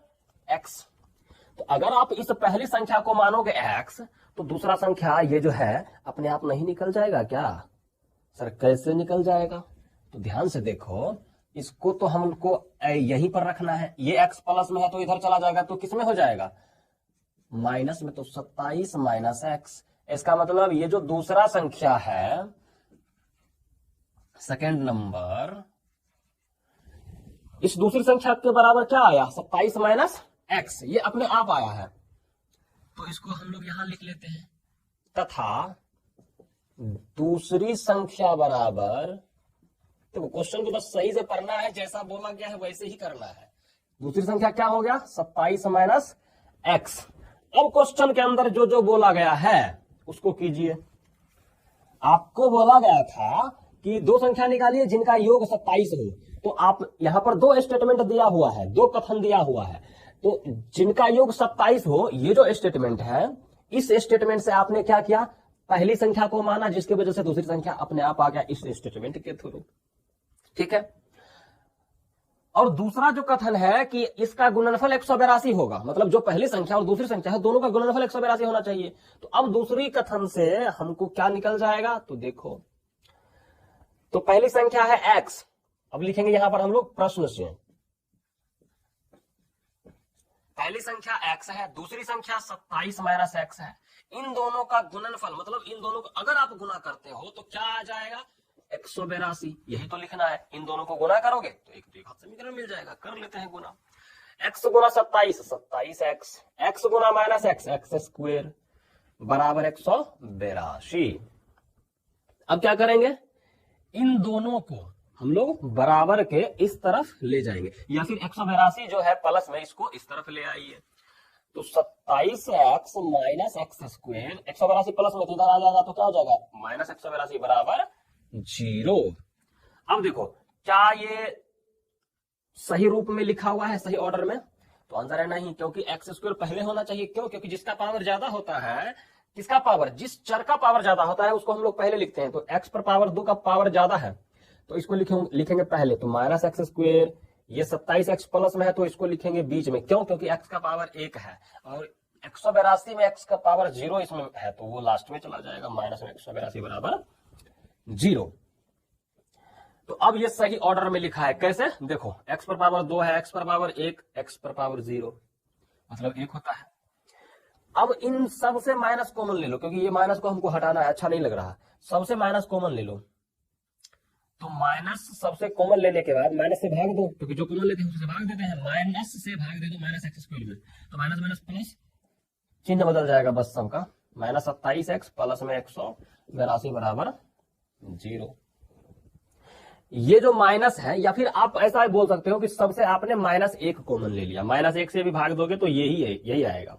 [SPEAKER 1] x। तो अगर आप इस पहली संख्या को मानोगे x, तो दूसरा संख्या ये जो है अपने आप नहीं निकल जाएगा क्या सर, कैसे निकल जाएगा। तो ध्यान से देखो, इसको तो हमको यहीं पर रखना है, ये x प्लस में है तो इधर चला जाएगा तो किसमें हो जाएगा माइनस में, तो 27 माइनस x, इसका मतलब ये जो दूसरा संख्या है, सेकेंड नंबर, इस दूसरी संख्या के बराबर क्या आया, 27 माइनस एक्स, ये अपने आप आया है, तो इसको हम लोग यहां लिख लेते हैं। तथा दूसरी संख्या बराबर, तो क्वेश्चन को बस सही से पढ़ना है, जैसा बोला गया है वैसे ही करना है। दूसरी संख्या क्या हो गया, 27 माइनस एक्स। अब क्वेश्चन के अंदर जो जो बोला गया है उसको कीजिए। आपको बोला गया था कि दो संख्या निकालिए जिनका योग 27 हो, तो आप यहां पर दो स्टेटमेंट दिया हुआ है, दो कथन दिया हुआ है, तो जिनका योग 27 हो, ये जो स्टेटमेंट है, इस स्टेटमेंट से आपने क्या किया, पहली संख्या को माना, जिसकी वजह से दूसरी संख्या अपने आप आ गया इस स्टेटमेंट के थ्रू। ठीक है। और दूसरा जो कथन है कि इसका गुणनफल 182 होगा, मतलब जो पहली संख्या और दूसरी संख्या है दोनों का गुणनफल 182 होना चाहिए। तो अब दूसरी कथन से हमको क्या निकल जाएगा, तो देखो, तो पहली संख्या है x, अब लिखेंगे यहां पर हम लोग प्रश्न से, पहली संख्या x है, दूसरी संख्या 27 माइनस एक्स है, इन दोनों का गुणनफल, मतलब इन दोनों को अगर आप गुना करते हो तो क्या आ जाएगा, 182। यही तो लिखना है, इन दोनों को गुना करोगे तो एक द्विघात समीकरण मिल जाएगा। कर लेते हैं गुना, x गुना 27 27x, x गुना माइनस एक्स एक्स स्क्वायर बराबर 182। अब क्या करेंगे, इन दोनों को हम लोग बराबर के इस तरफ ले जाएंगे, या फिर 182 जो है प्लस में, इसको इस तरफ ले आइए, तो 27x minus x square, 182 plus में इधर आ जाएगा तो क्या हो जाएगा, माइनस 182 बराबर 0। अब देखो, क्या ये सही रूप में लिखा हुआ है, सही ऑर्डर में, तो आंसर है नहीं, क्योंकि एक्स स्क्वायर पहले होना चाहिए। क्यों, क्योंकि जिसका पावर ज्यादा होता है, किसका पावर, जिस चर का पावर ज्यादा होता है उसको हम लोग पहले लिखते हैं। तो x पर पावर 2 का पावर ज्यादा है तो इसको लिखेंगे पहले, तो माइनस एक्स स्क्वायर, ये 27x प्लस में है तो इसको लिखेंगे बीच में। क्यों, क्योंकि x का पावर 1 है और 182 में x का पावर 0 इसमें है, तो वो लास्ट में चला जाएगा, माइनस में 182 बराबर 0। तो अब ये सही ऑर्डर में लिखा है, कैसे, देखो, x पर पावर 2 है, x पर पावर 1, x पर पावर 0, मतलब 1 होता है। अब इन सब से माइनस कॉमन ले लो, क्योंकि ये माइनस को हमको हटाना है, अच्छा नहीं लग रहा, सबसे माइनस कॉमन ले लो। तो माइनस सबसे कॉमन लेने के बाद माइनस से भाग दो, क्योंकि जो कॉमन लेते हैं उससे भाग देते हैं, माइनस से भाग दे दो माइनस एक्स स्क्वायर में, तो माइनस माइनस प्लस, चिन्ह बदल जाएगा बस सबका, माइनस 27x प्लस में 182 बराबर 0। ये जो माइनस है, या फिर आप ऐसा बोल सकते हो कि सबसे आपने -1 कॉमन ले लिया, -1 से भी भाग दोगे तो यही आएगा।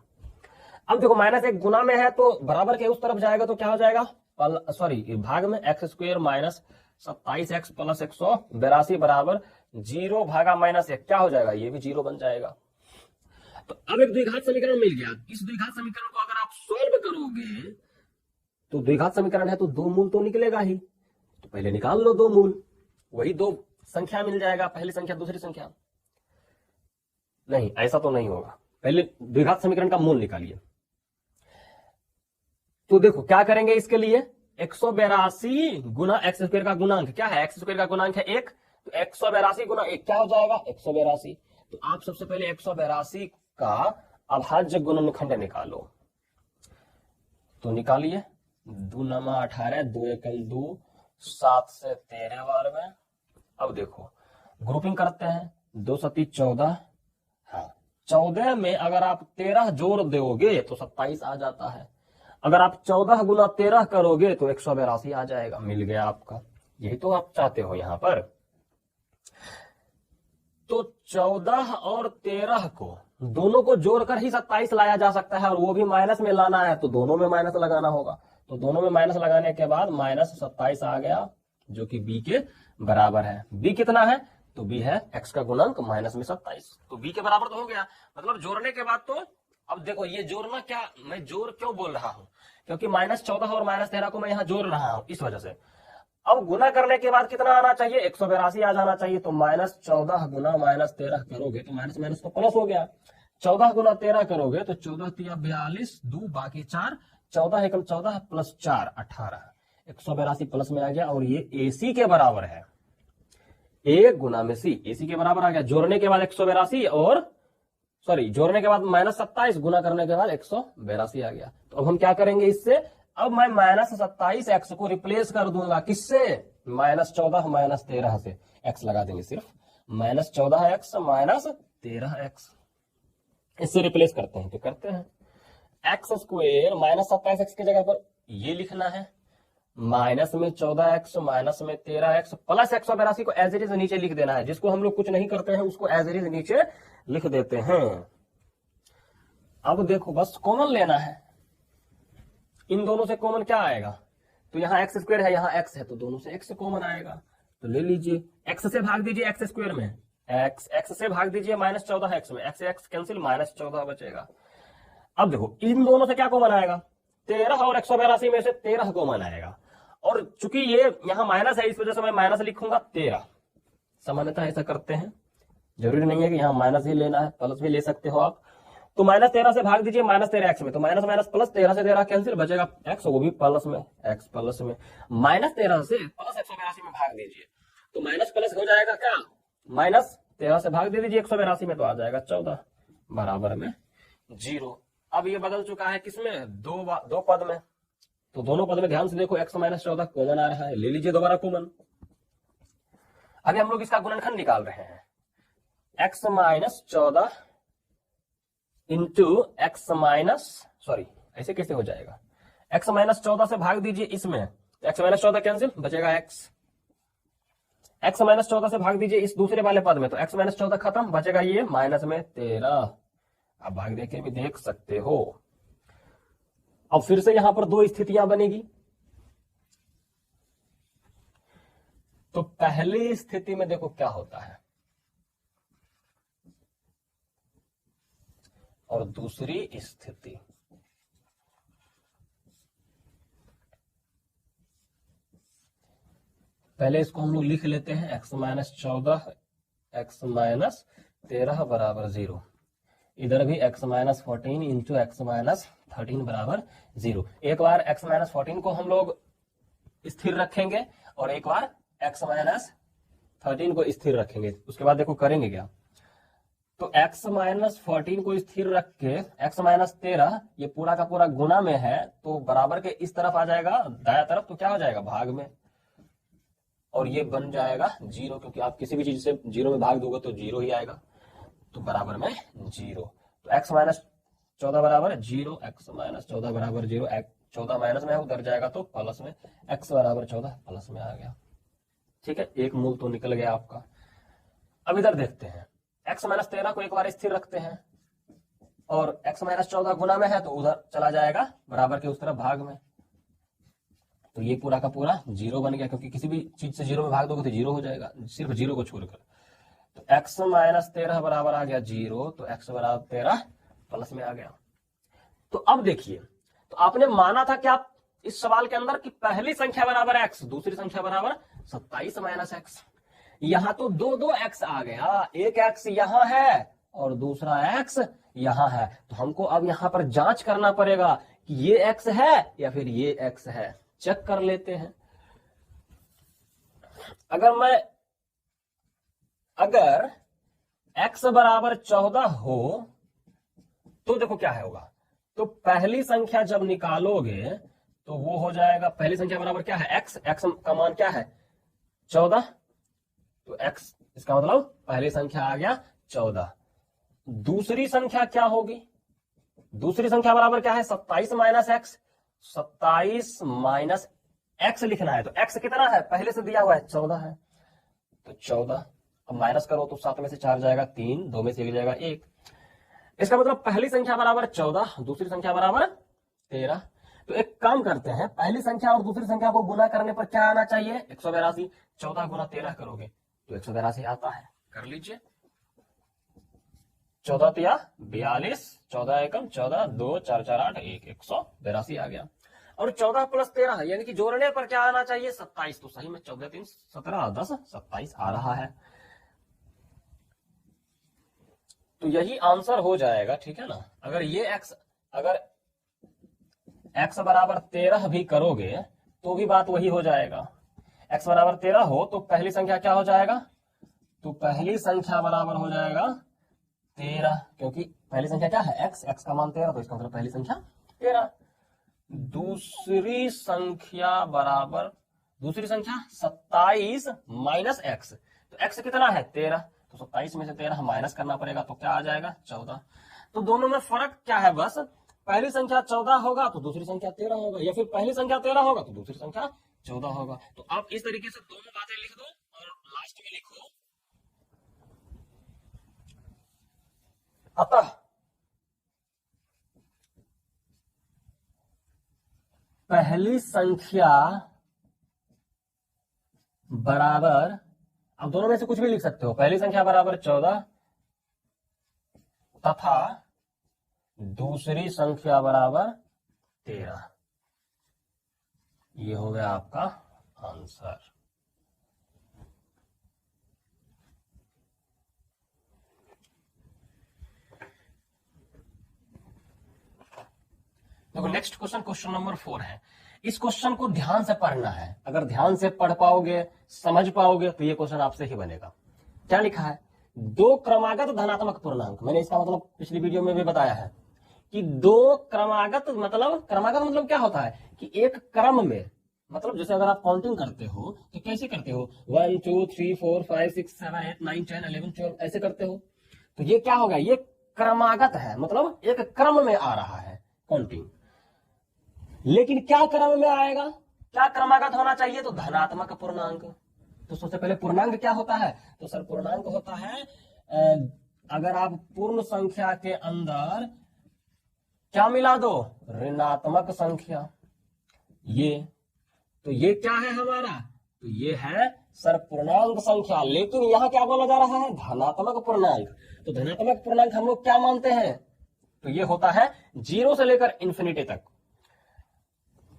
[SPEAKER 1] अब देखो, -1 गुना में है तो बराबर के उस तरफ जाएगा तो क्या हो जाएगा, भाग में x square minus 27x plus 182 बराबर 0 भागा -1, क्या हो जाएगा, ये भी 0 बन जाएगा। तो अब एक द्विघात समीकरण मिल गया। इस द्विघात समीकरण को अगर आप सोल्व करोगे तो द्विघात समीकरण है तो दो मूल तो निकलेगा ही, तो पहले निकाल लो दो मूल, वही दो संख्या मिल जाएगा, पहली संख्या दूसरी संख्या। नहीं, ऐसा तो नहीं होगा, पहले द्विघात समीकरण का मूल निकालिए। तो देखो क्या करेंगे इसके लिए, 182 गुना एक्स स्क्वायर का गुणांक क्या है, एक्स स्क्वायर का गुणांक है 1, तो 182 गुना 1 क्या हो जाएगा, 182। तो आप सबसे पहले 182 का अभाज्य गुणनखंड निकालो, तो निकालिए, 2 9 18, 2 1 2, 7 से 13 बार में। अब देखो ग्रुपिंग करते हैं, 2 7 14, हाँ 14 में अगर आप 13 जोड़ दोगे तो 27 आ जाता है, अगर आप 14 गुना 13 करोगे तो 182 आ जाएगा, मिल गया आपका, यही तो आप चाहते हो यहां पर। तो 14 और 13 को दोनों को जोड़कर ही 27 लाया जा सकता है, और वो भी माइनस में लाना है तो दोनों में माइनस लगाना होगा, तो दोनों में माइनस लगाने के बाद -27 आ गया, जो कि b के बराबर है। b कितना है, तो b है x का गुणांक माइनस में 27, तो b के बराबर तो हो गया। मतलब जोड़ने के बाद तो, अब देखो ये जोड़ना, क्या मैं जोड़ क्यों बोल रहा हूं, क्योंकि -14 और -13 को मैं यहां जोड़ रहा हूं, इस वजह से। अब गुना करने के बाद कितना आना चाहिए, 182 आ जाना चाहिए, तो -14 गुना -13 करोगे तो माइनस माइनस तो प्लस हो गया, 14 गुना 13 करोगे तो 14 3 42, 2 बाकी 4, 14 एकम 14 प्लस 4 18, 182 प्लस में आ गया, और ये AC के बराबर है, A गुना में C, AC के बराबर आ गया। जोड़ने के बाद 182 और जोड़ने के बाद -27, गुना करने के बाद 182 आ गया। तो अब हम क्या करेंगे, इससे अब मैं -27x को रिप्लेस कर दूंगा किससे, -14 -13 से, x लगा देंगे सिर्फ, -14x -13x, इससे रिप्लेस करते हैं तो करते हैं। x स्क्वेयर -27x की जगह पर ये लिखना है, माइनस में 14x माइनस में 13x प्लस 182 को एज इट इज नीचे लिख देना है। जिसको हम लोग कुछ नहीं करते हैं उसको एज इट इज नीचे लिख देते हैं। अब देखो बस कॉमन लेना है, इन दोनों से कॉमन क्या आएगा, तो यहाँ एक्स स्क्वायर है, यहाँ एक्स है, तो दोनों से एक्स कॉमन आएगा, तो ले लीजिए, एक्स से भाग दीजिए एक्स स्क्वायर में, एक्स से भाग दीजिए -14x में, एक्स कैंसिल, -14 बचेगा। अब देखो इन दोनों से क्या कॉमन आएगा, 13 और 182 में से 13 कॉमन आएगा, और चूंकि ये यहाँ माइनस है इस वजह से मैं माइनस लिखूंगा 13। सामान्यतः ऐसा करते हैं, जरूरी नहीं है कि यहाँ माइनस ही लेना है, प्लस भी ले सकते हो आप। तो -13 से भाग दीजिए -13x में, तो माइनस माइनस प्लस, 13 से 13 कैंसिल, बचेगा x, वो भी प्लस में, x प्लस में, -13 से प्लस 182 में भाग दीजिए, तो माइनस प्लस हो जाएगा क्या, -13 से भाग दे दीजिए 182 में, तो आ जाएगा 14 बराबर में 0। अब ये बदल चुका है किसमें, दो पद में, तो दोनों पद में ध्यान से देखो x -14 कॉमन आ रहा है, ले लीजिए दोबारा कॉमन। अभी हम लोग इसका गुणनखंड निकाल रहे हैं, x -14 into x minus, sorry ऐसे कैसे हो जाएगा, x -14 से भाग दीजिए इसमें, x -14 कैंसिल, बचेगा x -14 से भाग दीजिए इस दूसरे वाले पद में, तो x -14 खत्म, बचेगा ये माइनस में 13। अब भाग देके भी देख सकते हो। अब फिर से यहां पर दो स्थितियां बनेगी, तो पहली स्थिति में देखो क्या होता है और दूसरी स्थिति, पहले इसको हम लोग लिख लेते हैं, x -14 x -13 बराबर 0, इधर भी x -14 इंटू x -13 बराबर 0। एक बार x -14 को हम लोग स्थिर रखेंगे और एक बार x -13 को स्थिर रखेंगे, उसके बाद देखो करेंगे क्या, तो x -14 को स्थिर रख के x -13 ये पूरा का पूरा गुना में है, तो बराबर के इस तरफ आ जाएगा दाया तरफ, तो क्या हो जाएगा भाग में, और ये बन जाएगा 0, क्योंकि आप किसी भी चीज से 0 में भाग दोगे तो 0 ही आएगा, तो बराबर में 0। तो x -14 बराबर 0, x -14 बराबर 0, 14 माइनस में है उधर जाएगा तो प्लस में, x बराबर 14 प्लस में आ गया। ठीक है, एक मूल तो निकल गया आपका। अब इधर देखते हैं, x -13 को एक बार स्थिर रखते हैं और x -14 गुना में है तो उधर चला जाएगा बराबर के उस तरफ भाग में, तो ये पूरा का पूरा 0 बन गया, क्योंकि किसी भी चीज से 0 में भाग दोगे तो 0 हो जाएगा, सिर्फ 0 को छोड़कर। तो x -13 बराबर आ गया 0, तो x बराबर 13 प्लस में आ गया। तो अब देखिए, तो आपने माना था कि आप इस सवाल के अंदर कि पहली संख्या बराबर x, दूसरी संख्या बराबर 27 - x, यहां तो दो x आ गया, एक x यहां है और दूसरा x यहां है, तो हमको अब यहां पर जांच करना पड़ेगा कि ये x है या फिर ये x है। चेक कर लेते हैं, अगर x बराबर 14 हो तो देखो क्या है होगा, तो पहली संख्या जब निकालोगे तो वो हो जाएगा, पहली संख्या बराबर क्या है x, x का मान क्या है 14, तो x इसका मतलब पहली संख्या आ गया 14। दूसरी संख्या क्या होगी, दूसरी संख्या बराबर क्या है 27 - x, 27 माइनस x लिखना है, तो x कितना है पहले से दिया हुआ है 14 है, तो 14, अब माइनस करो तो 7 में से 4 जाएगा 3, 2 में से 1 जाएगा 1, इसका मतलब पहली संख्या बराबर 14, दूसरी संख्या बराबर 13। तो एक काम करते हैं, पहली संख्या और दूसरी संख्या को गुना करने पर क्या आना चाहिए 182, 14 गुना 13 करोगे तो 182 आता है, कर लीजिए, 14 तिया 42, 14 एकम 14, 2 4 4 8 1, 182 आ गया। और 14 प्लस 13 यानी कि जोड़ने पर क्या आना चाहिए 27, तो सही में 14 3 17 10 27 आ रहा है, तो यही आंसर हो जाएगा। ठीक है ना, अगर ये अगर x बराबर 13 भी करोगे तो भी बात वही हो जाएगा, x बराबर 13 हो तो पहली संख्या क्या हो जाएगा, तो पहली संख्या बराबर हो जाएगा 13, क्योंकि पहली संख्या क्या है x का मान 13, तो इसका मतलब पहली संख्या 13। दूसरी संख्या बराबर, दूसरी संख्या 27 माइनस एक्स, तो एक्स कितना है 13, तो 27 में से 13 माइनस करना पड़ेगा, तो क्या आ जाएगा 14। तो दोनों में फर्क क्या है, बस पहली संख्या 14 होगा तो दूसरी संख्या 13 होगा, या फिर पहली संख्या 13 होगा तो दूसरी संख्या 14 होगा। तो आप इस तरीके से दोनों बातें लिख दो और लास्ट में लिखो अतः पहली संख्या बराबर, अब दोनों में से कुछ भी लिख सकते हो, पहली संख्या बराबर 14 तथा दूसरी संख्या बराबर 13। ये हो गया आपका आंसर। देखो नेक्स्ट क्वेश्चन, क्वेश्चन नंबर 4 है। इस क्वेश्चन को ध्यान से पढ़ना है, अगर ध्यान से पढ़ पाओगे, समझ पाओगे, तो ये क्वेश्चन आपसे ही बनेगा। क्या लिखा है, दो क्रमागत धनात्मक पूर्णांक, मैंने इसका मतलब पिछली वीडियो में भी बताया है कि दो क्रमागत मतलब क्या होता है कि एक क्रम में, मतलब जैसे अगर आप काउंटिंग करते हो तो कैसे करते हो, 1 2 3 4 5 6 7 8 9 10 11 12 ऐसे करते हो। तो ये क्या होगा, ये क्रमागत है, मतलब एक क्रम में आ रहा है काउंटिंग। लेकिन क्या क्रम में आएगा, क्या क्रमागत होना चाहिए, तो धनात्मक पूर्णांक। तो सबसे पहले पूर्णांक क्या होता है, तो सर पूर्णांक होता है अगर आप पूर्ण संख्या के अंदर क्या मिला दो, ऋणात्मक संख्या। ये तो ये क्या है हमारा, तो ये है सर पूर्णांक संख्या, लेकिन यहां क्या बोला जा रहा है, धनात्मक पूर्णांक। तो धनात्मक पूर्णांक हम लोग क्या मानते हैं, तो ये होता है 0 से लेकर इंफिनिटी तक,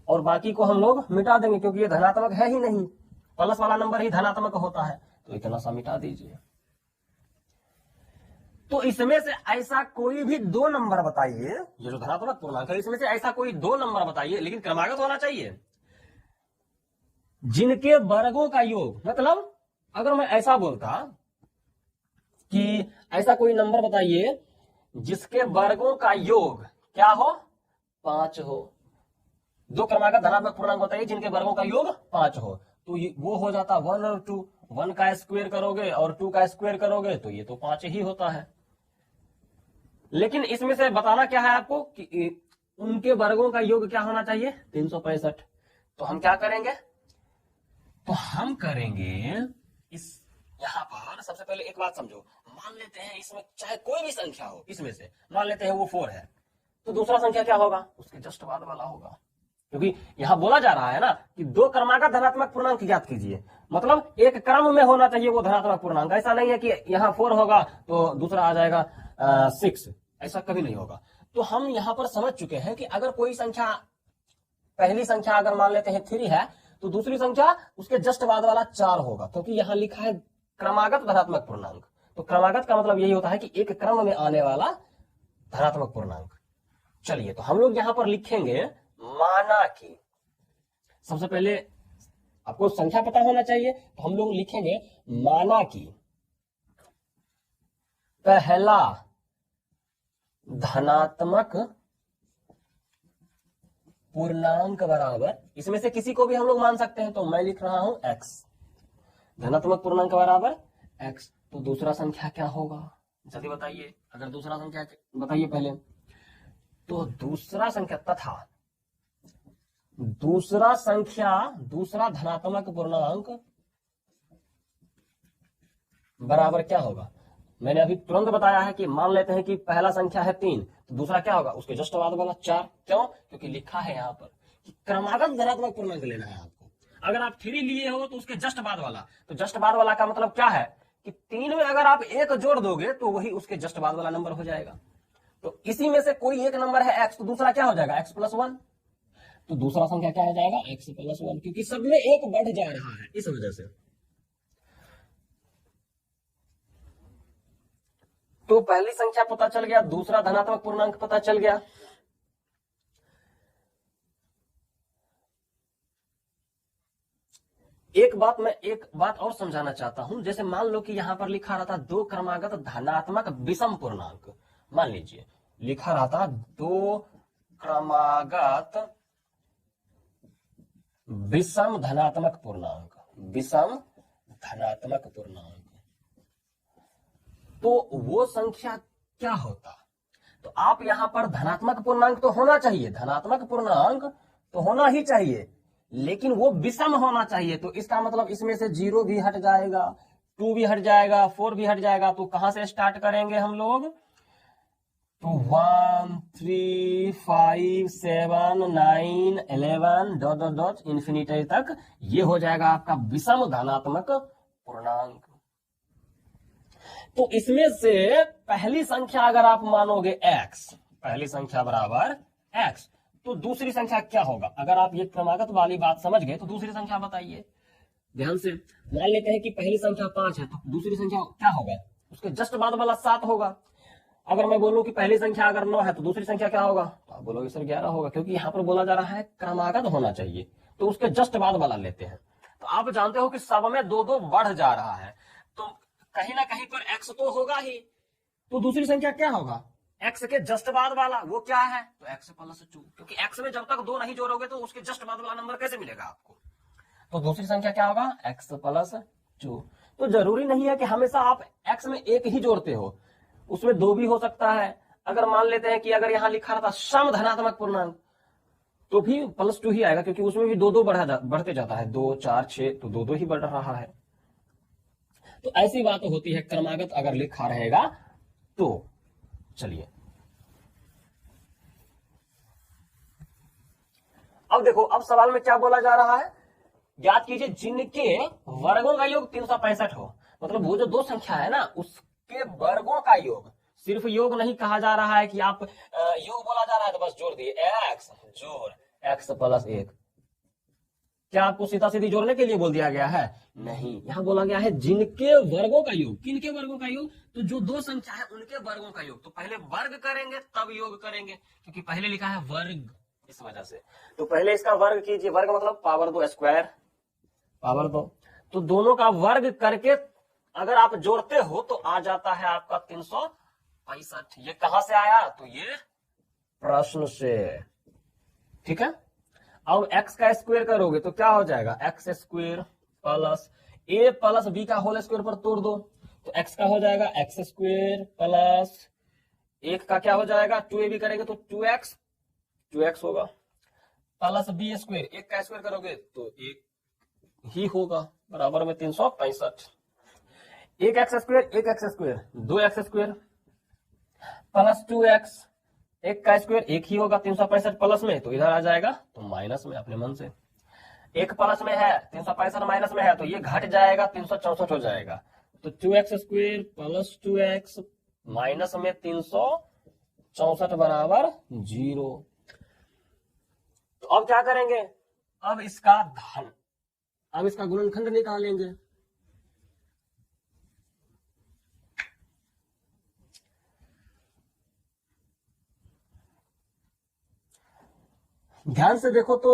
[SPEAKER 1] और बाकी को हम लोग मिटा देंगे क्योंकि ये धनात्मक है ही नहीं, प्लस वाला नंबर ही धनात्मक होता है, तो इतना सा मिटा दीजिए। तो इसमें से ऐसा कोई भी दो नंबर बताइए, ये जो धनात्मक पूर्णांक है इसमें से ऐसा कोई दो नंबर बताइए, लेकिन क्रमागत होना चाहिए, जिनके वर्गों का योग, मतलब अगर मैं ऐसा बोलता कि ऐसा कोई नंबर बताइए जिसके वर्गों का योग क्या हो, 5 हो। दो क्रमागत धनात्मक पूर्णांक बताइए जिनके वर्गों का योग 5 हो, तो वो हो जाता 1 और 2, 1 का स्क्वायर करोगे और 2 का स्क्वायर करोगे तो ये तो 5 ही होता है। लेकिन इसमें से बताना क्या है आपको कि उनके वर्गों का योग क्या होना चाहिए, 365। तो हम क्या करेंगे, तो हम करेंगे इस, यहां पर सबसे पहले एक बात समझो, मान लेते हैं इसमें चाहे कोई भी संख्या हो, इसमें से मान लेते हैं वो 4 है, तो दूसरा संख्या क्या होगा, उसके जस्ट बाद वाला होगा, क्योंकि यहां बोला जा रहा है ना कि दो क्रमागत धनात्मक पूर्णांक ज्ञात कीजिए, मतलब एक क्रम में होना चाहिए वो धनात्मक पूर्णांक। ऐसा नहीं है कि यहां 4 होगा तो दूसरा आ जाएगा 6, ऐसा कभी नहीं होगा। तो हम यहां पर समझ चुके हैं कि अगर कोई संख्या, पहली संख्या अगर मान लेते हैं 3 है, तो दूसरी संख्या उसके जस्ट बाद वाला 4 होगा, क्योंकि यहां लिखा है क्रमागत धनात्मक पूर्णांक। तो क्रमागत का मतलब यही होता है कि एक क्रम में आने वाला धनात्मक पूर्णांक। चलिए, तो हम लोग यहां पर लिखेंगे माना कि, सबसे पहले आपको संख्या पता होना चाहिए, तो हम लोग लिखेंगे माना कि पहला धनात्मक पूर्णांक बराबर, इसमें से किसी को भी हम लोग मान सकते हैं, तो मैं लिख रहा हूं x, धनात्मक पूर्णांक बराबर x। तो दूसरा संख्या क्या होगा, जल्दी बताइए, अगर दूसरा संख्या बताइए पहले, तो दूसरा संख्या तथा दूसरा संख्या, दूसरा धनात्मक पूर्णांक बराबर क्या होगा, मैंने अभी तुरंत बताया है कि मान लेते हैं कि पहला संख्या है 3, तो दूसरा क्या होगा, उसके जस्ट बाद वाला 4। क्यों, क्योंकि लिखा है यहां पर कि क्रमागत धनात्मक पूर्णांक लेना है आपको। अगर आप 3 लिए हो तो उसके जस्ट बाद वाला, तो जस्ट बाद वाला का मतलब क्या है कि 3 में अगर आप 1 जोड़ दोगे तो वही उसके जस्ट बाद वाला नंबर हो जाएगा। तो इसी में से कोई एक नंबर है x, तो दूसरा क्या हो जाएगा, x+1। तो दूसरा संख्या क्या हो जाएगा, x+1, क्योंकि सब में एक बढ़ जा रहा है, इस वजह से। तो पहली संख्या पता चल गया, दूसरा धनात्मक पूर्णांक पता चल गया। एक बात और समझाना चाहता हूं, जैसे मान लो कि यहां पर लिखा रहता दो क्रमागत धनात्मक विषम पूर्णांक, मान लीजिए लिखा रहता दो क्रमागत विषम धनात्मक पूर्णांक, विषम धनात्मक पूर्णांक, तो वो संख्या क्या होता? तो आप यहां पर धनात्मक पूर्णांक तो होना चाहिए, धनात्मक पूर्णांक तो होना ही चाहिए, लेकिन वो विषम होना चाहिए। तो इसका मतलब इसमें से 0 भी हट जाएगा, 2 भी हट जाएगा, 4 भी हट जाएगा। तो कहां से स्टार्ट करेंगे हम लोग? तो 1 3 5 7 9 11 डॉट डॉट डॉट इंफिनिटी तक ये हो जाएगा आपका विषम धनात्मक पूर्णांक। तो इसमें से पहली संख्या अगर आप मानोगे x, पहली संख्या बराबर x, तो दूसरी संख्या क्या होगा? अगर आप ये क्रमागत वाली बात समझ गए तो दूसरी संख्या बताइए ध्यान से। मान लेते हैं कि पहली संख्या 5 है, तो दूसरी संख्या क्या होगा? उसके जस्ट बाद वाला 7 होगा। अगर मैं बोलूं कि पहली संख्या अगर 9 है तो दूसरी संख्या क्या होगा? तो आप बोलोगे सर 11 होगा, क्योंकि यहाँ पर बोला जा रहा है क्रमागत होना चाहिए, तो उसके जस्ट बाद वाला लेते हैं। तो आप जानते हो कि सब में 2-2 बढ़ जा रहा है, तो कहीं ना कहीं पर x तो होगा ही, तो दूसरी संख्या क्या होगा? x के जस्ट बाद वाला, वो क्या है? तो x प्लस 2, क्योंकि x में जब तक 2 नहीं जोड़ोगे तो उसके जस्ट बाद वाला नंबर कैसे मिलेगा आपको? तो दूसरी संख्या क्या होगा? x plus 2। तो जरूरी नहीं है कि हमेशा आप x में एक ही जोड़ते हो, उसमें 2 भी हो सकता है। अगर मान लेते हैं कि अगर यहां लिखा रहता सम धनात्मक पूर्णांक, तो भी +2 ही आएगा, क्योंकि उसमें भी 2-2 बढ़ते जाता है, 2 4 6, तो 2-2 ही बढ़ रहा है। तो ऐसी बात होती है क्रमागत अगर लिखा रहेगा तो। चलिए अब देखो, अब सवाल में क्या बोला जा रहा है? याद कीजिए, जिनके वर्गों का योग 365 हो, मतलब वो जो दो संख्या है ना उसके वर्गों का योग, सिर्फ योग नहीं कहा जा रहा है कि आप योग बोला जा रहा है तो बस जोड़ दिए x जोड़ x प्लस 1। क्या आपको सीधा सीधी जोड़ने के लिए बोल दिया गया है? नहीं, यहां बोला गया है जिनके वर्गों का योग। किनके वर्गों का योग? तो जो दो संख्या है उनके वर्गों का योग। तो पहले वर्ग करेंगे तब योग करेंगे, क्योंकि पहले लिखा है वर्ग, इस वजह से। तो पहले इसका वर्ग कीजिए, वर्ग मतलब पावर 2 स्क्वायर, पावर 2। तो दोनों का वर्ग करके अगर आप जोड़ते हो तो आ जाता है आपका 365। ये कहां से आया? तो ये प्रश्न से, ठीक है। अब x का स्क्वायर करोगे तो क्या हो जाएगा? x square plus a plus b का होल स्क्वायर पर तोड़ दो, तो x का हो जाएगा x स्क्वायर प्लस 1 का क्या हो जाएगा? 2ab करेंगे तो 2x होगा, प्लस b स्क्वायर, 1 का स्क्वायर करोगे तो 1 ही होगा, बराबर में 365। 1x square 1x square 2x square plus 2x, 1 का स्क्वायर 1 ही होगा, 365 प्लस में तो इधर आ जाएगा तो माइनस में, अपने मन से। 1 प्लस में है, 365 माइनस में है, तो ये घट जाएगा, 364 हो जाएगा। तो 2x square plus 2x minus में 364 बराबर 0। तो अब क्या करेंगे? अब इसका धन, अब इसका गुणनखंड निकालेंगे। ध्यान से देखो तो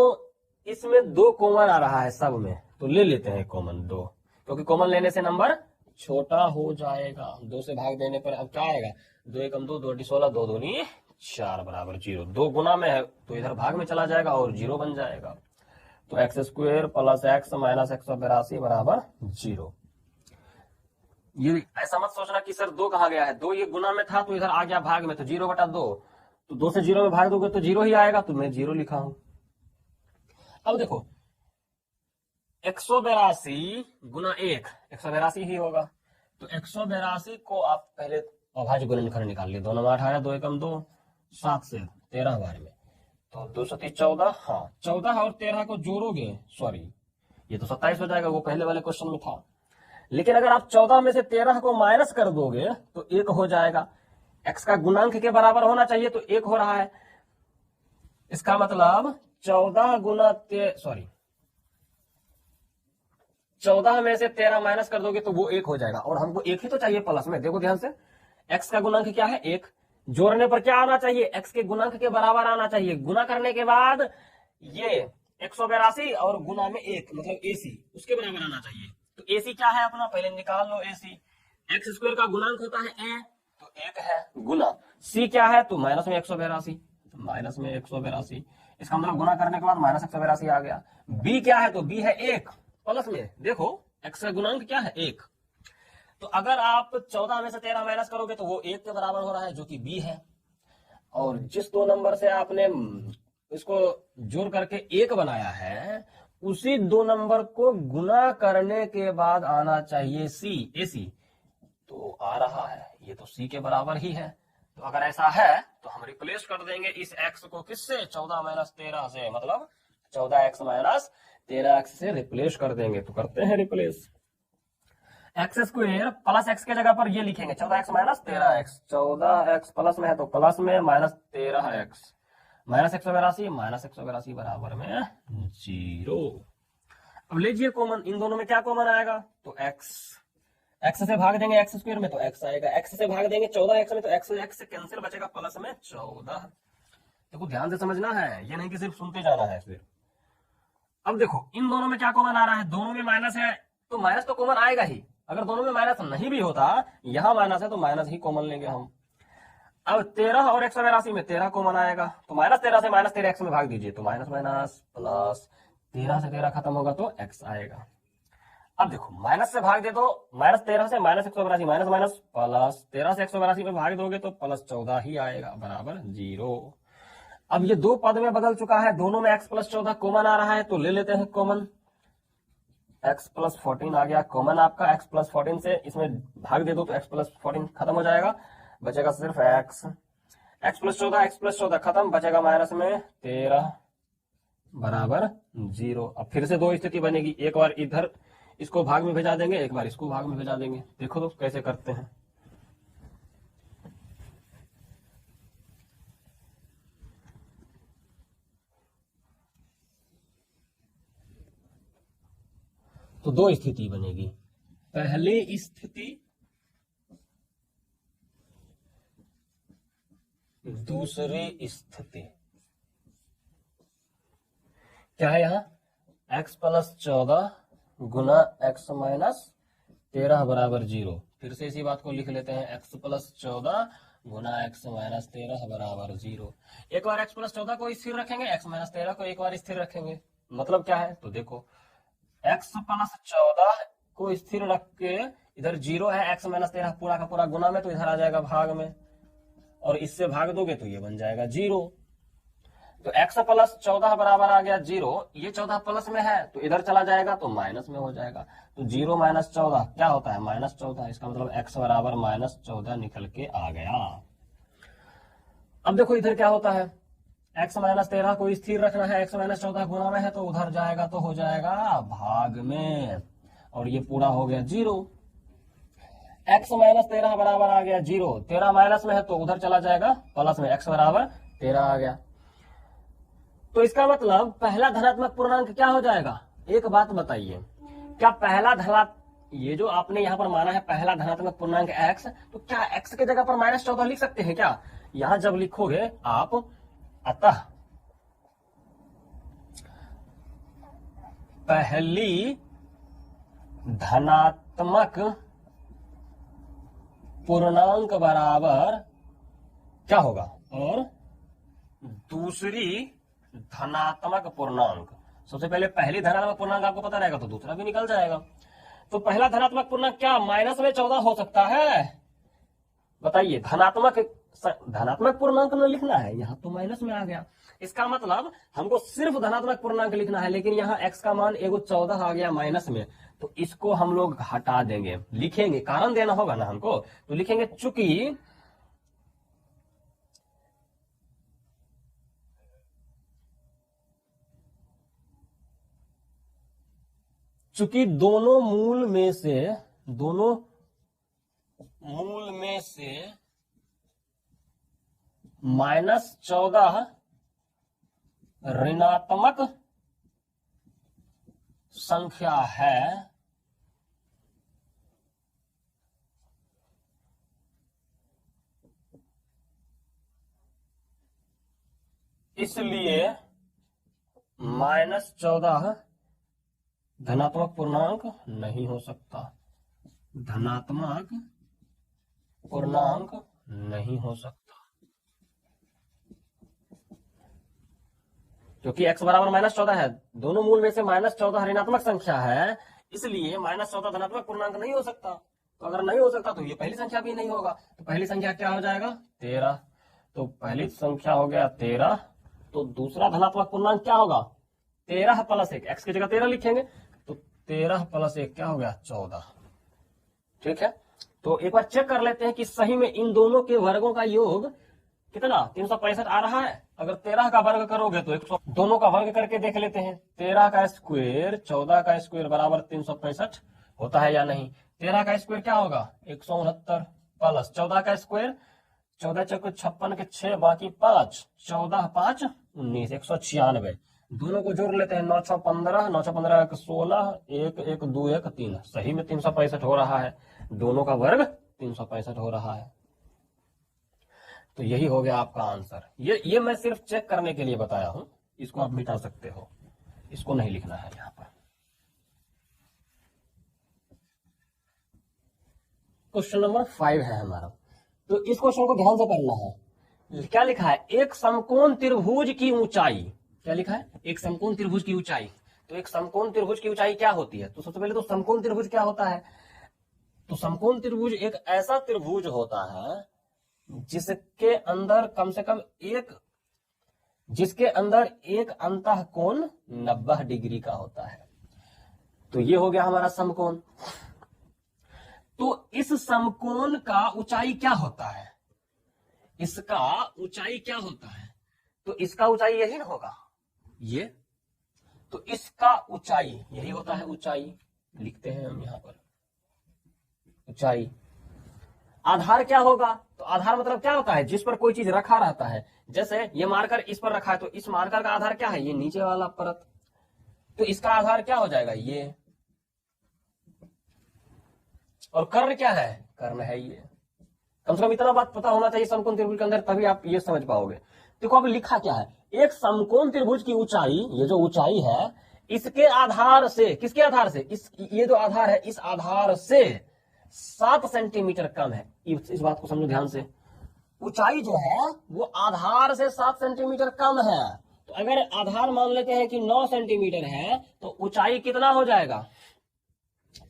[SPEAKER 1] इसमें 2 कॉमन आ रहा है सब में, तो ले लेते हैं कॉमन 2, क्योंकि कॉमन लेने से नंबर छोटा हो जाएगा। 2 से भाग देने पर अब क्या आएगा? 2 एकम 2, 2 16, 2 दूनी 4 बराबर 0। 2 गुना में है तो इधर भाग में चला जाएगा और 0 बन जाएगा। तो x square plus x minus 182 बराबर 0। ये ऐसा मत सोचना कि सर 2 कहा गया है, 2 ये गुना में था तो इधर आ गया भाग में, तो 0/2, तो 2 से 0 में भाग दोगे तो 0 ही आएगा, तो मैं 0 लिखा हूं। अब देखो 182 गुना 1, 182 ही होगा। तो 182 को आप पहले अभाज्य गुणनखंड निकाल लिए, 2 9 18, 2 एकम 2, 7 से 13 बार में, तो 2 7 14, हाँ 14 और 13 को जोड़ोगे, सॉरी ये तो 27 हो जाएगा, वो पहले वाले क्वेश्चन में था। लेकिन अगर आप 14 में से 13 को माइनस कर दोगे तो 1 हो जाएगा। x का गुणांक के बराबर होना चाहिए तो 1 हो रहा है, इसका मतलब 14 गुना 14 में से 13 माइनस कर दोगे तो वो 1 हो जाएगा, और हमको 1 ही तो चाहिए प्लस में। देखो ध्यान से, x का गुणांक क्या है? 1। जोड़ने पर क्या आना चाहिए? x के गुणांक के बराबर आना चाहिए। गुना करने के बाद ये 182 और गुना में 1 मतलब ac, उसके बराबर आना चाहिए। तो ac क्या है अपना? पहले निकाल लो ac। x स्क्वायर का गुणांक होता है a, तो 1 है, गुना c क्या है? तो माइनस में 182, माइनस में 182, इसका मतलब गुना करने के बाद -182 आ गया। बी क्या है, तो बी है 1 प्लस में, देखो एक्स का गुणांक क्या है 1। तो अगर आप 14 में से 13 माइनस करोगे तो वो 1 के बराबर हो रहा है, जो कि बी है। और जिस दो नंबर से आपने इसको जोड़ करके 1 बनाया है, उसी दो नंबर को गुना करने के बाद आना चाहिए सी, ए सी। तो आ रहा है, ये तो सी के बराबर ही है। तो अगर ऐसा है तो हम रिप्लेस कर देंगे इस x को किससे, 14 माइनस 13 से, मतलब 14x माइनस 13x से रिप्लेस कर देंगे। तो करते हैं replace. X square plus x के जगह पर ये लिखेंगे 14x minus 13x। 14x plus में है तो प्लस में, माइनस 13x, -182 बराबर में 0। अब लीजिए कॉमन, इन दोनों में क्या कॉमन आएगा, तो x से भाग देंगे एक्स स्क्वायर में तो x आएगा, x से भाग देंगे 14x में तो x से कैंसिल बचेगा, प्लस में 14। देखो ध्यान से समझना है, ये नहीं कि सिर्फ सुनते जाना है फिर। अब देखो इन दोनों में क्या कॉमन आ रहा है, दोनों में माइनस है तो माइनस तो कॉमन आएगा ही। अगर दोनों में माइनस नहीं भी होता, यहां माइनस है तो माइनस ही कॉमन लेंगे हम। अब 13 और 182 में 13 कॉमन आएगा, तो -13 से -13x में भाग दीजिए तो माइनस माइनस प्लस, 13 से 13 खत्म होगा तो x आएगा। अब देखो माइनस से भाग दे तो -13 से -182 माइनस माइनस प्लस, 13 से 182 में भाग दोगे तो +14 ही आएगा बराबर 0। अब ये दो पद में बदल चुका है, दोनों में x + 14 कॉमन आ रहा है, तो ले लेते हैं कॉमन। x + 14 आ गया कॉमन आपका, x + 14 से इसमें भाग दे दो तो x + 14 खत्म हो जाएगा, बचेगा सिर्फ x + 14 खत्म, बचेगा माइनस में 13 बराबर 0। अब फिर से दो स्थिति बनेगी, एक बार इधर इसको भाग में भेजा देंगे, एक बार इसको भाग में भेजा देंगे। देखो तो कैसे करते हैं। तो दो स्थिति बनेगी, पहली स्थिति, दूसरी स्थिति। क्या है यहाँ, x + 14 गुना x - 13 बराबर 0। फिर से इसी बात को लिख लेते हैं, x + 14 गुना x - 13 बराबर 0। एक बार x + 14 को स्थिर रखेंगे, x - 13 को एक बार स्थिर रखेंगे। मतलब क्या है, तो देखो x + 14 को स्थिर रख के इधर 0 है, x - 13 पूरा का पूरा गुना में, तो इधर आ जाएगा भाग में, और इससे भाग दोगे तो ये बन जाएगा 0। तो x + 14 बराबर आ गया 0। ये 14 प्लस में है तो इधर चला जाएगा तो माइनस में हो जाएगा, तो 0 - 14 क्या होता है, -14। इसका मतलब x बराबर -14 निकल के आ गया। अब देखो इधर क्या होता है, x - 13 को स्थिर रखना है, x - 14 गुना में है तो उधर जाएगा तो हो जाएगा भाग में, और ये पूरा हो गया 0। x - 13 बराबर आ गया 0, 13 माइनस में है तो उधर चला जाएगा प्लस में, x बराबर 13 आ गया। तो इसका मतलब पहला धनात्मक पूर्णांक क्या हो जाएगा, एक बात बताइए, क्या पहला ये जो आपने यहां पर माना है पहला धनात्मक पूर्णांक x, तो क्या x के जगह पर -14 लिख सकते हैं क्या? यहां जब लिखोगे आप, अतः पहली धनात्मक पूर्णांक बराबर क्या होगा, और दूसरी धनात्मक पूर्णांक। सबसे पहले पहली धनात्मक पूर्णांक आपको पता रहेगा तो दूसरा भी निकल जाएगा। तो पहला धनात्मक पूर्णांक क्या -14 हो सकता है, बताइए। धनात्मक पूर्णांक न लिखना है, यहां तो माइनस में आ गया। इसका मतलब हमको सिर्फ धनात्मक पूर्णांक लिखना है, लेकिन यहाँ x का मान एगो 14 आ गया माइनस में, तो इसको हम लोग हटा देंगे, लिखेंगे, कारण देना होगा ना हमको, तो लिखेंगे चूंकि दोनों मूल में से -14 ऋणात्मक संख्या है, इसलिए -14 धनात्मक पूर्णांक नहीं हो सकता, धनात्मक पूर्णांक नहीं हो सकता। क्योंकि x बराबर -14 है, दोनों मूल में से -14 ऋणात्मक संख्या है, इसलिए -14 धनात्मक पूर्णांक नहीं हो सकता। तो अगर नहीं हो सकता तो ये पहली संख्या भी नहीं होगा। तो पहली संख्या क्या हो जाएगा? 13। तो पहली संख्या हो गया 13। तो दूसरा धनात्मक पूर्णांक क्या होगा? 13 + 1, x की जगह 13 लिखेंगे, तो 13 + 1 क्या हो गया? 14। ठीक है, तो एक बार चेक कर लेते हैं कि सही में इन दोनों के वर्गों का योग कितना 365 आ रहा है। अगर 13 का वर्ग करोगे तो 100, दोनों का वर्ग करके देख लेते हैं। 13 का स्क्वायर 14 का स्क्वायर बराबर 365 होता है या नहीं? 13 का स्क्वायर क्या होगा? 169 प्लस 14 का स्क्वायर 14 चौक 56 के 6 बाकी 5, 14 5 19, 196। दोनों को जोड़ लेते हैं, 9 6 15, 9 6 15 1 16, 1 1 2 1 3। सही में 365 हो रहा है, दोनों का वर्ग 365 हो रहा है। तो यही हो गया आपका आंसर। ये मैं सिर्फ चेक करने के लिए बताया हूं, इसको आप मिटा सकते हो, इसको नहीं लिखना है यहां पर। क्वेश्चन नंबर 5 है हमारा, तो इस क्वेश्चन को ध्यान से पढ़ना है। क्या लिखा है? एक समकोण त्रिभुज की ऊंचाई, क्या लिखा है? एक समकोण त्रिभुज की ऊंचाई। तो एक समकोण त्रिभुज की ऊंचाई क्या होती है? तो सबसे पहले तो समकोण त्रिभुज क्या होता है? तो समकोण त्रिभुज एक ऐसा त्रिभुज होता है जिसके अंदर कम से कम जिसके अंदर एक अंतःकोण 90 डिग्री का होता है। तो ये हो गया हमारा समकोण। तो इस समकोण का ऊंचाई क्या होता है? इसका ऊंचाई क्या होता है? तो इसका ऊंचाई यही ना होगा, ये। तो इसका ऊंचाई यही होता है, ऊंचाई लिखते हैं हम यहां पर, ऊंचाई। आधार क्या होगा? तो आधार मतलब क्या होता है? जिस पर कोई चीज रखा रहता है। जैसे ये मार्कर इस पर रखा है, तो इस मार्कर का आधार क्या है? ये नीचे वाला परत। तो इसका आधार क्या हो जाएगा? ये। और कर्ण क्या है? कर्ण है ये। कम से कम इतना बात पता होना चाहिए समकोण त्रिभुज के अंदर, तभी आप ये समझ पाओगे। देखो अब लिखा क्या है? एक समकोण त्रिभुज की ऊंचाई, ये जो ऊंचाई है, इसके आधार से, किसके आधार से? ये जो आधार है, इस आधार से 7 सेंटीमीटर कम है। इस बात को समझो ध्यान से। ऊंचाई जो है वो आधार से 7 सेंटीमीटर कम है। तो अगर आधार मान लेते हैं कि 9 सेंटीमीटर है, तो ऊंचाई कितना हो जाएगा?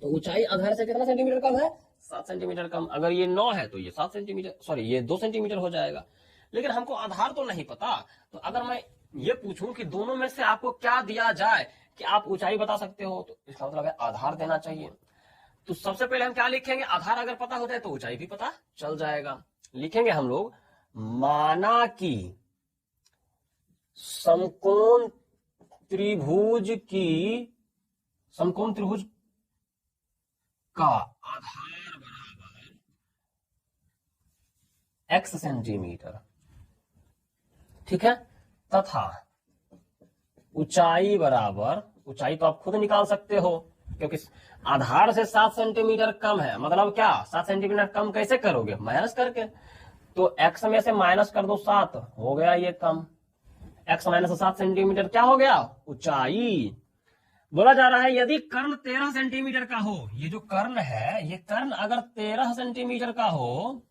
[SPEAKER 1] तो ऊंचाई आधार से कितना सेंटीमीटर कम है? 7 सेंटीमीटर कम। अगर ये 9 है तो ये 7 सेंटीमीटर, सॉरी ये 2 सेंटीमीटर हो जाएगा। लेकिन हमको आधार तो नहीं पता। तो अगर मैं ये पूछूं कि दोनों में से आपको क्या दिया जाए कि आप ऊंचाई बता सकते हो, तो इसका मतलब है आधार देना चाहिए। तो सबसे पहले हम क्या लिखेंगे? आधार अगर पता हो जाए तो ऊंचाई भी पता चल जाएगा। लिखेंगे हम लोग, माना कि समकोण त्रिभुज का आधार बराबर x सेंटीमीटर, ठीक है, तथा ऊंचाई बराबर, ऊंचाई तो आप खुद निकाल सकते हो क्योंकि आधार से 7 सेंटीमीटर कम है। मतलब क्या? 7 सेंटीमीटर कम कैसे करोगे? माइनस करके। तो x में से माइनस कर दो 7, हो गया ये कम। x माइनस 7 सेंटीमीटर क्या हो गया? ऊंचाई। बोला जा रहा है यदि कर्ण 13 सेंटीमीटर का हो, ये जो कर्ण है, ये कर्ण अगर 13 सेंटीमीटर का हो,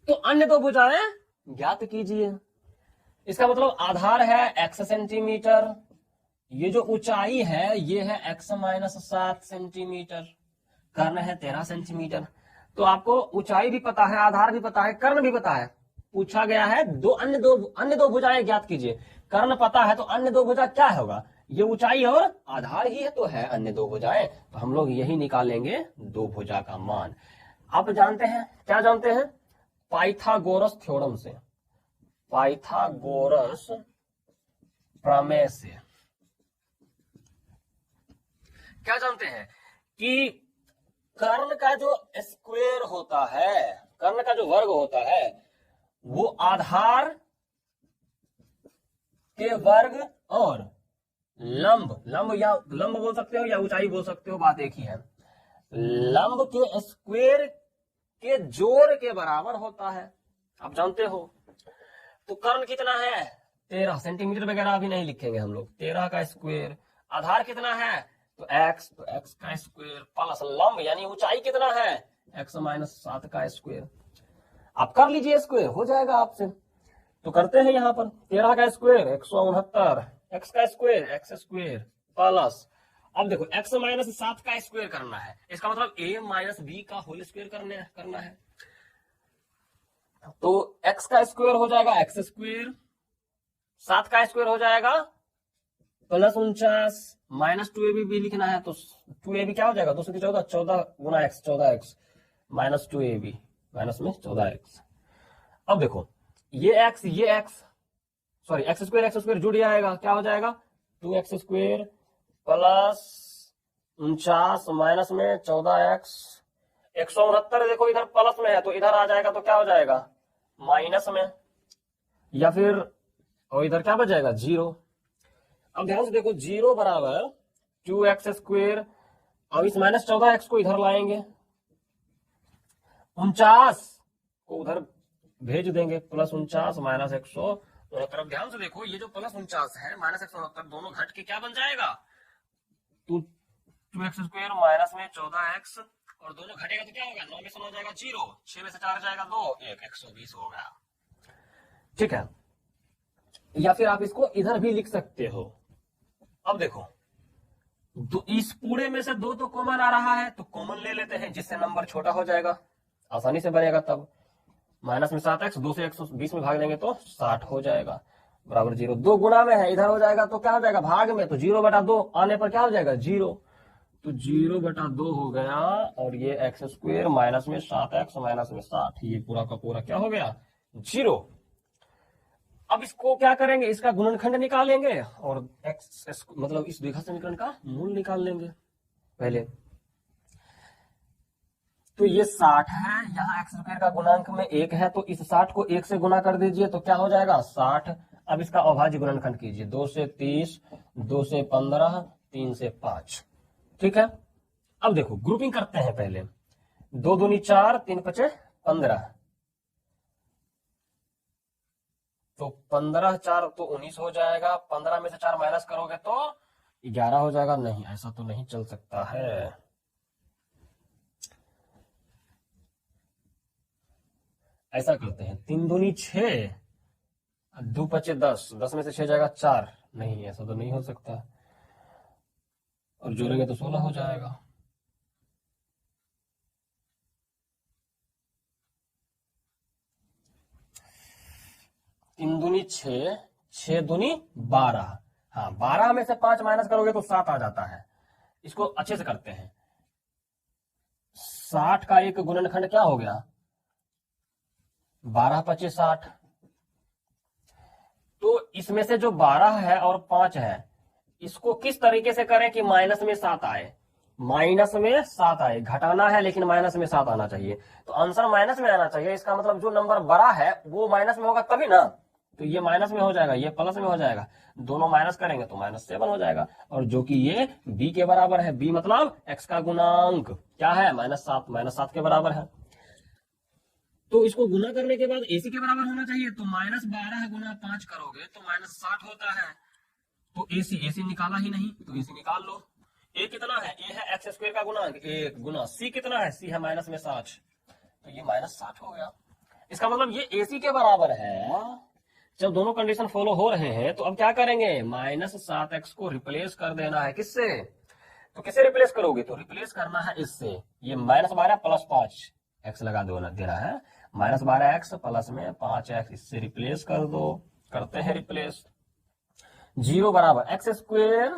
[SPEAKER 1] तो अन्य दो भुजाएं ज्ञात कीजिए। इसका मतलब आधार है x सेंटीमीटर, ये जो ऊंचाई है ये है x माइनस 7 सेंटीमीटर, कर्ण है 13 सेंटीमीटर। तो आपको ऊंचाई भी पता है, आधार भी पता है, कर्ण भी पता है। पूछा गया है अन्य दो भुजाएं ज्ञात कीजिए। कर्ण पता है तो अन्य दो भुजा क्या होगा? ये ऊंचाई और आधार ही है, तो है अन्य दो भुजाएं। तो हम लोग यही निकालेंगे दो भुजा का मान। आप जानते हैं, क्या जानते हैं? पाइथागोरस थ्योरम से, पाइथागोरस प्रमेय से क्या जानते हैं कि कर्ण का जो स्क्वायर होता है, कर्ण का जो वर्ग होता है, वो आधार के वर्ग और लंब या लंब बोल सकते हो या ऊंचाई बोल सकते हो, बात एक ही है। लंब के स्क्वायर के जोड़ के बराबर होता है, आप जानते हो। तो कर्ण कितना है? 13 सेंटीमीटर वगैरह अभी नहीं लिखेंगे हम लोग। 13 का स्क्वायर, आधार कितना है? तो x का स्क्वायर प्लस लंब यानी ऊंचाई कितना है? x माइनस 7 का स्क्वायर। आप कर लीजिए स्क्वायर, हो जाएगा आपसे। तो करते हैं यहाँ पर 13 का स्क्वायर 169, एक्स का स्क्वायर एक्स स्क्वायर प्लस, अब देखो x माइनस 7 का स्क्वायर करना है, इसका मतलब a माइनस बी का होल स्क्वायर करना है। तो x का स्क्वायर हो जाएगा एक्स स्क्वायर, 7 का स्क्वायर हो जाएगा प्लस 49, माइनस 2ab भी लिखना है तो 2ab क्या हो जाएगा 2 से 14, 14 गुना x 14x minus 2ab minus में 14x। अब देखो ये x सॉरी एक्स स्क्वायर जुड़ जाएगा, क्या हो जाएगा 2x स्क्वायर प्लस 49 माइनस में 14x, 169 देखो इधर प्लस में है तो इधर आ जाएगा तो क्या हो जाएगा माइनस में, या फिर और इधर क्या बच जाएगा 0। अब ध्यान से देखो 0 बराबर 2x स्क्वायर, अब इस माइनस 14x को इधर लाएंगे, 49 को उधर भेज देंगे, प्लस 49 माइनस 169। ध्यान से देखो ये जो प्लस 49 है माइनस 169 दोनों घट के क्या बन जाएगा 2x स्क्वायर माइनस में 14x, और दोनों घटेगा तो क्या होगा 9 में से 9 जाएगा 0, 6 में से 4 जाएगा 2, 1 120 हो गया। ठीक है, या फिर आप इसको इधर भी लिख सकते हो। अब देखो इस पूरे में से 2 तो कॉमन आ रहा है तो कॉमन ले लेते हैं जिससे नंबर छोटा हो जाएगा, आसानी से बनेगा। तब माइनस में 7x 2 से 120 में भाग देंगे तो 60 हो जाएगा बराबर 0। 2 गुना में है, इधर हो जाएगा तो क्या हो जाएगा भाग में, तो 0/2 आने पर क्या हो जाएगा 0, तो 0/2 हो गया, और ये एक्स स्क्वायर माइनस में 7x माइनस में 60, ये पूरा का पूरा क्या हो गया 0। अब इसको क्या करेंगे, इसका गुणनखंड निकालेंगे और एक्स मतलब इस द्विघात समीकरण का मूल निकाल लेंगे पहले। तो ये 60 है, यहाँ एक्स स्क्वायर का गुणांक में 1 है तो इस 60 को 1 से गुना कर दीजिए तो क्या हो जाएगा 60। अब इसका अभाज्य गुणनखंड कीजिए, 2 से 30, 2 से 15, 3 से 5। ठीक है, अब देखो ग्रुपिंग करते हैं पहले, 2 दूनी 4, 3 पचे 15, तो 15 4 तो 19 हो जाएगा, 15 में से 4 माइनस करोगे तो 11 हो जाएगा। नहीं, ऐसा तो नहीं चल सकता है। ऐसा करते हैं 3 दूनी 6, 2 पचे 10, 10 में से 6 जाएगा 4, नहीं ऐसा तो नहीं हो सकता, और जोड़ेंगे तो 16 हो जाएगा। 3 दूनी 6, 6 दूनी 12, हाँ 12 में से 5 माइनस करोगे तो 7 आ जाता है। इसको अच्छे से करते हैं, 60 का एक गुणनखंड क्या हो गया 12 पचे 60, तो इसमें से जो 12 है और 5 है इसको किस तरीके से करें कि माइनस में 7 आए, माइनस में 7 आए, घटाना है लेकिन माइनस में 7 आना चाहिए, तो आंसर माइनस में आना चाहिए। इसका मतलब जो नंबर बड़ा है वो माइनस में होगा तभी ना, तो ये माइनस में हो जाएगा, ये प्लस में हो जाएगा, दोनों माइनस करेंगे तो -7 हो जाएगा, और जो कि ये b के बराबर है, b मतलब x का गुणांक क्या है -7 के बराबर है। तो इसको गुना करने के बाद AC के बराबर होना चाहिए, तो -12 गुना 5 करोगे तो -60 होता है, तो AC निकाला ही नहीं तो AC निकाल लो। A कितना है, A है एक्स स्क्वायर का गुणांक 1 गुना C कितना है, C है माइनस में 60, तो ये -60 हो गया। इसका मतलब ये AC के बराबर है। जब दोनों कंडीशन फॉलो हो रहे हैं तो अब क्या करेंगे, -7x को रिप्लेस कर देना है, किससे, तो किससे रिप्लेस करोगे, तो रिप्लेस करना है इससे, ये -12 प्लस 5 x लगा देना है, -12x प्लस में 5x, इससे रिप्लेस कर दो, करते हैं रिप्लेस। 0 बराबर एक्स स्क्वायर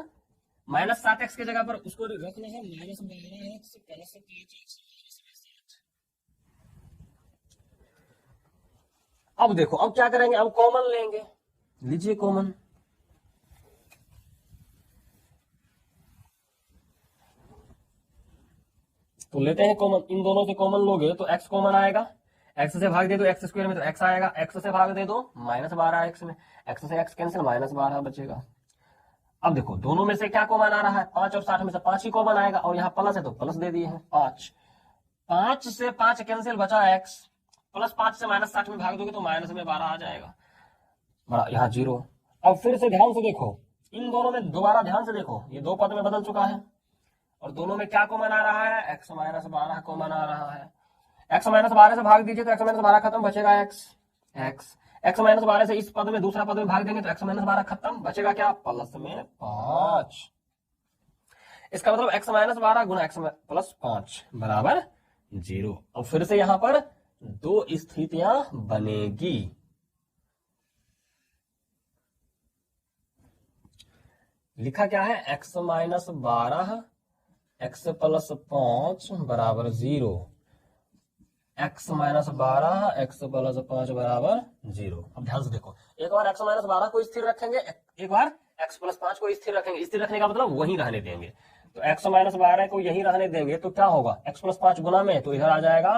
[SPEAKER 1] -7x की जगह पर उसको रखना है -12x प्लस 5x। अब देखो अब क्या करेंगे, अब कॉमन लेंगे, लीजिए कॉमन, तो लेते हैं कॉमन, इन दोनों से कॉमन लोगे तो x कॉमन आएगा, x से भाग दे दो एक्स स्क्वायर में तो x आएगा, x से भाग दे दो -12x में, x से x कैंसिल -12 बचेगा। अब देखो दोनों में से क्या कॉमन आ रहा है, 5 और 60 में से 5 ही कॉमन आएगा, और यहाँ प्लस है तो प्लस दे दिए हैं 5, 5 से 5 कैंसिल बचा x, प्लस 5 से -60 में भाग दोगे तो माइनस में 12 आ जाएगा, बड़ा यहाँ 0। अब फिर से ध्यान से देखो, इन दोनों में दोबारा ध्यान से देखो, ये 2 पद में बदल चुका है, और दोनों में क्या कॉमन आ रहा है, x -12 कॉमन आ रहा है। x -12 से भाग दीजिए तो x -12 खत्म, बचेगा x, x माइनस 12 से इस पद में दूसरा पद में भाग देंगे तो x माइनस 12 खत्म, बचेगा क्या, प्लस में 5। इसका मतलब x माइनस 12 गुना x प्लस 5 बराबर 0। अब फिर से यहां पर दो स्थितियां बनेगी। लिखा क्या है, x माइनस 12 x प्लस 5 बराबर 0, x माइनस 12 x प्लस 5 बराबर 0। अब ध्यान से देखो, एक बार x माइनस 12 को स्थिर रखेंगे, एक बार x प्लस 5 को स्थिर रखेंगे। स्थिर रखने का मतलब वहीं रहने देंगे, तो x माइनस 12 को यहीं रहने देंगे तो क्या होगा, x प्लस 5 गुना में तो इधर आ जाएगा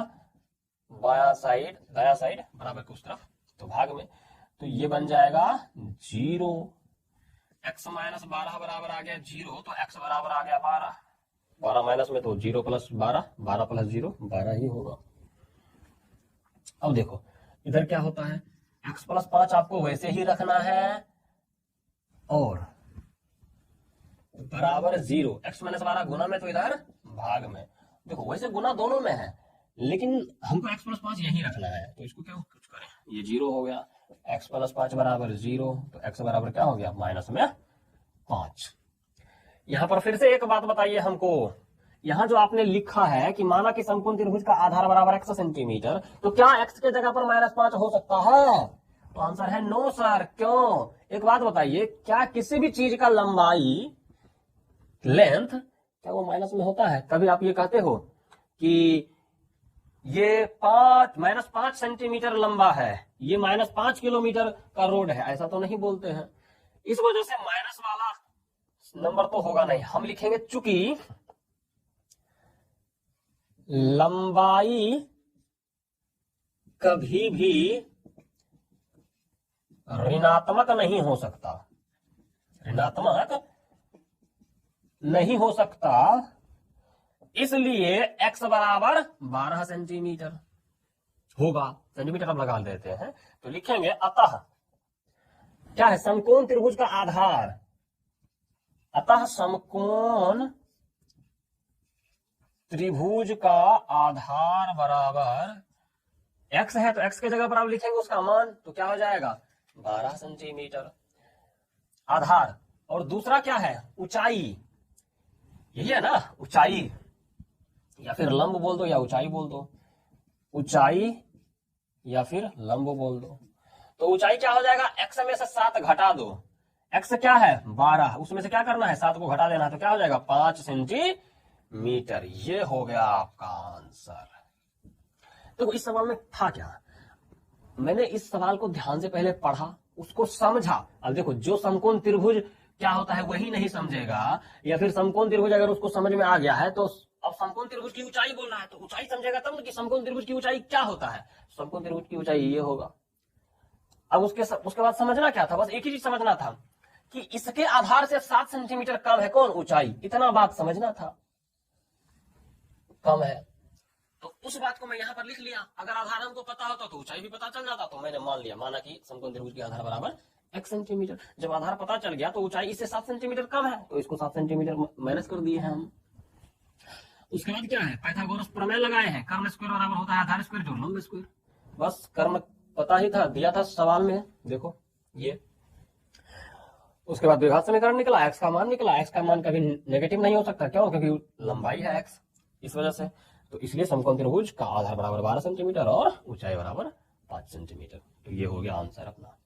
[SPEAKER 1] बाया साइड, दाया साइड बराबर के उस तरफ, तो भाग में, तो ये बन जाएगा 0। x माइनस 12 बराबर आ गया 0, तो x बराबर आ गया 12, 12 माइनस में तो 0 प्लस 12, 12 प्लस 0 12 ही होगा। अब देखो इधर क्या होता है, x प्लस 5 आपको वैसे ही रखना है और बराबर 0, x माइनस 12 गुना में तो इधर भाग में। देखो वैसे गुना दोनों में है लेकिन हमको x प्लस 5 यही रखना है, तो इसको क्या कुछ करें, ये 0 हो गया, x प्लस 5 बराबर 0, तो x बराबर क्या हो गया, माइनस में 5। यहां पर फिर से एक बात बताइए हमको, यहां जो आपने लिखा है कि माना कि समकोण त्रिभुज का आधार बराबर x सेंटीमीटर, तो क्या x के जगह पर माइनस 5 हो सकता है, तो आंसर है नो सर। क्यों, एक बात बताइए, क्या किसी भी चीज का लंबाई लेंथ क्या वो माइनस में होता है? कभी आप ये कहते हो कि ये माइनस 5 सेंटीमीटर लंबा है, ये माइनस 5 किलोमीटर का रोड है, ऐसा तो नहीं बोलते हैं। इस वजह से माइनस वाला नंबर तो होगा नहीं, हम लिखेंगे चूंकि लंबाई कभी भी ऋणात्मक नहीं हो सकता, ऋणात्मक नहीं हो सकता, इसलिए x बराबर 12 सेंटीमीटर होगा। सेंटीमीटर अब लगा देते हैं तो लिखेंगे अतः क्या है, समकोण त्रिभुज का आधार, अतः समकोण त्रिभुज का आधार बराबर x है, तो x के जगह पर आप लिखेंगे उसका मान, तो क्या हो जाएगा 12 सेंटीमीटर आधार। और दूसरा क्या है, ऊंचाई, यही है ना, ऊंचाई या फिर लंब बोल दो या ऊंचाई बोल दो, ऊंचाई या फिर लंब बोल दो। तो ऊंचाई क्या हो जाएगा, x में से 7 घटा दो, x क्या है 12, उसमें से क्या करना है 7 को घटा देना है, तो क्या हो जाएगा 5 सेंटीमीटर। ये हो गया आपका आंसर। तो इस सवाल में था क्या, मैंने इस सवाल को ध्यान से पहले पढ़ा, उसको समझा। अब देखो जो समकोण त्रिभुज क्या होता है वही नहीं समझेगा, या फिर समकोण त्रिभुज अगर उसको समझ में आ गया है तो अब समकोण त्रिभुज की ऊंचाई बोल रहा है तो ऊंचाई समझेगा तब कि समकोण त्रिभुज की ऊंचाई क्या होता है, समकोण त्रिभुज की ऊंचाई ये होगा। अब उसके बाद समझना क्या था, बस एक ही चीज समझना था कि इसके आधार से 7 सेंटीमीटर कम है कौन, ऊंचाई, इतना बात समझना था, कम है। तो उस बात को मैं यहां पर लिख लिया, अगर आधार हमको पता होता तो ऊंचाई भी पता चल जाता, तो मैंने मान लिया, माना कि समकोण त्रिभुज के आधार बराबर x सेंटीमीटर। जब आधार पता चल गया तो ऊंचाई इससे 7 सेंटीमीटर कम है, तो इसको 7 सेंटीमीटर माइनस कर दिए हैं हम। उसके बाद क्या है, पाइथागोरस प्रमेय लगाए हैं, कर्ण स्क्वायर बराबर होता है आधार स्क्वायर जोड़ लंब स्क्वायर। बस कर्म पता ही था, दिया था सवाल में, देखो ये। उसके बाद द्विघात समीकरण निकला, x का मान निकला, x का मान कभी नेगेटिव नहीं हो सकता, क्यों, क्योंकि लंबाई है x, इस वजह से। तो इसलिए समकोण त्रिभुज का आधार बराबर 12 सेंटीमीटर और ऊंचाई बराबर 5 सेंटीमीटर। तो ये हो गया आंसर अपना।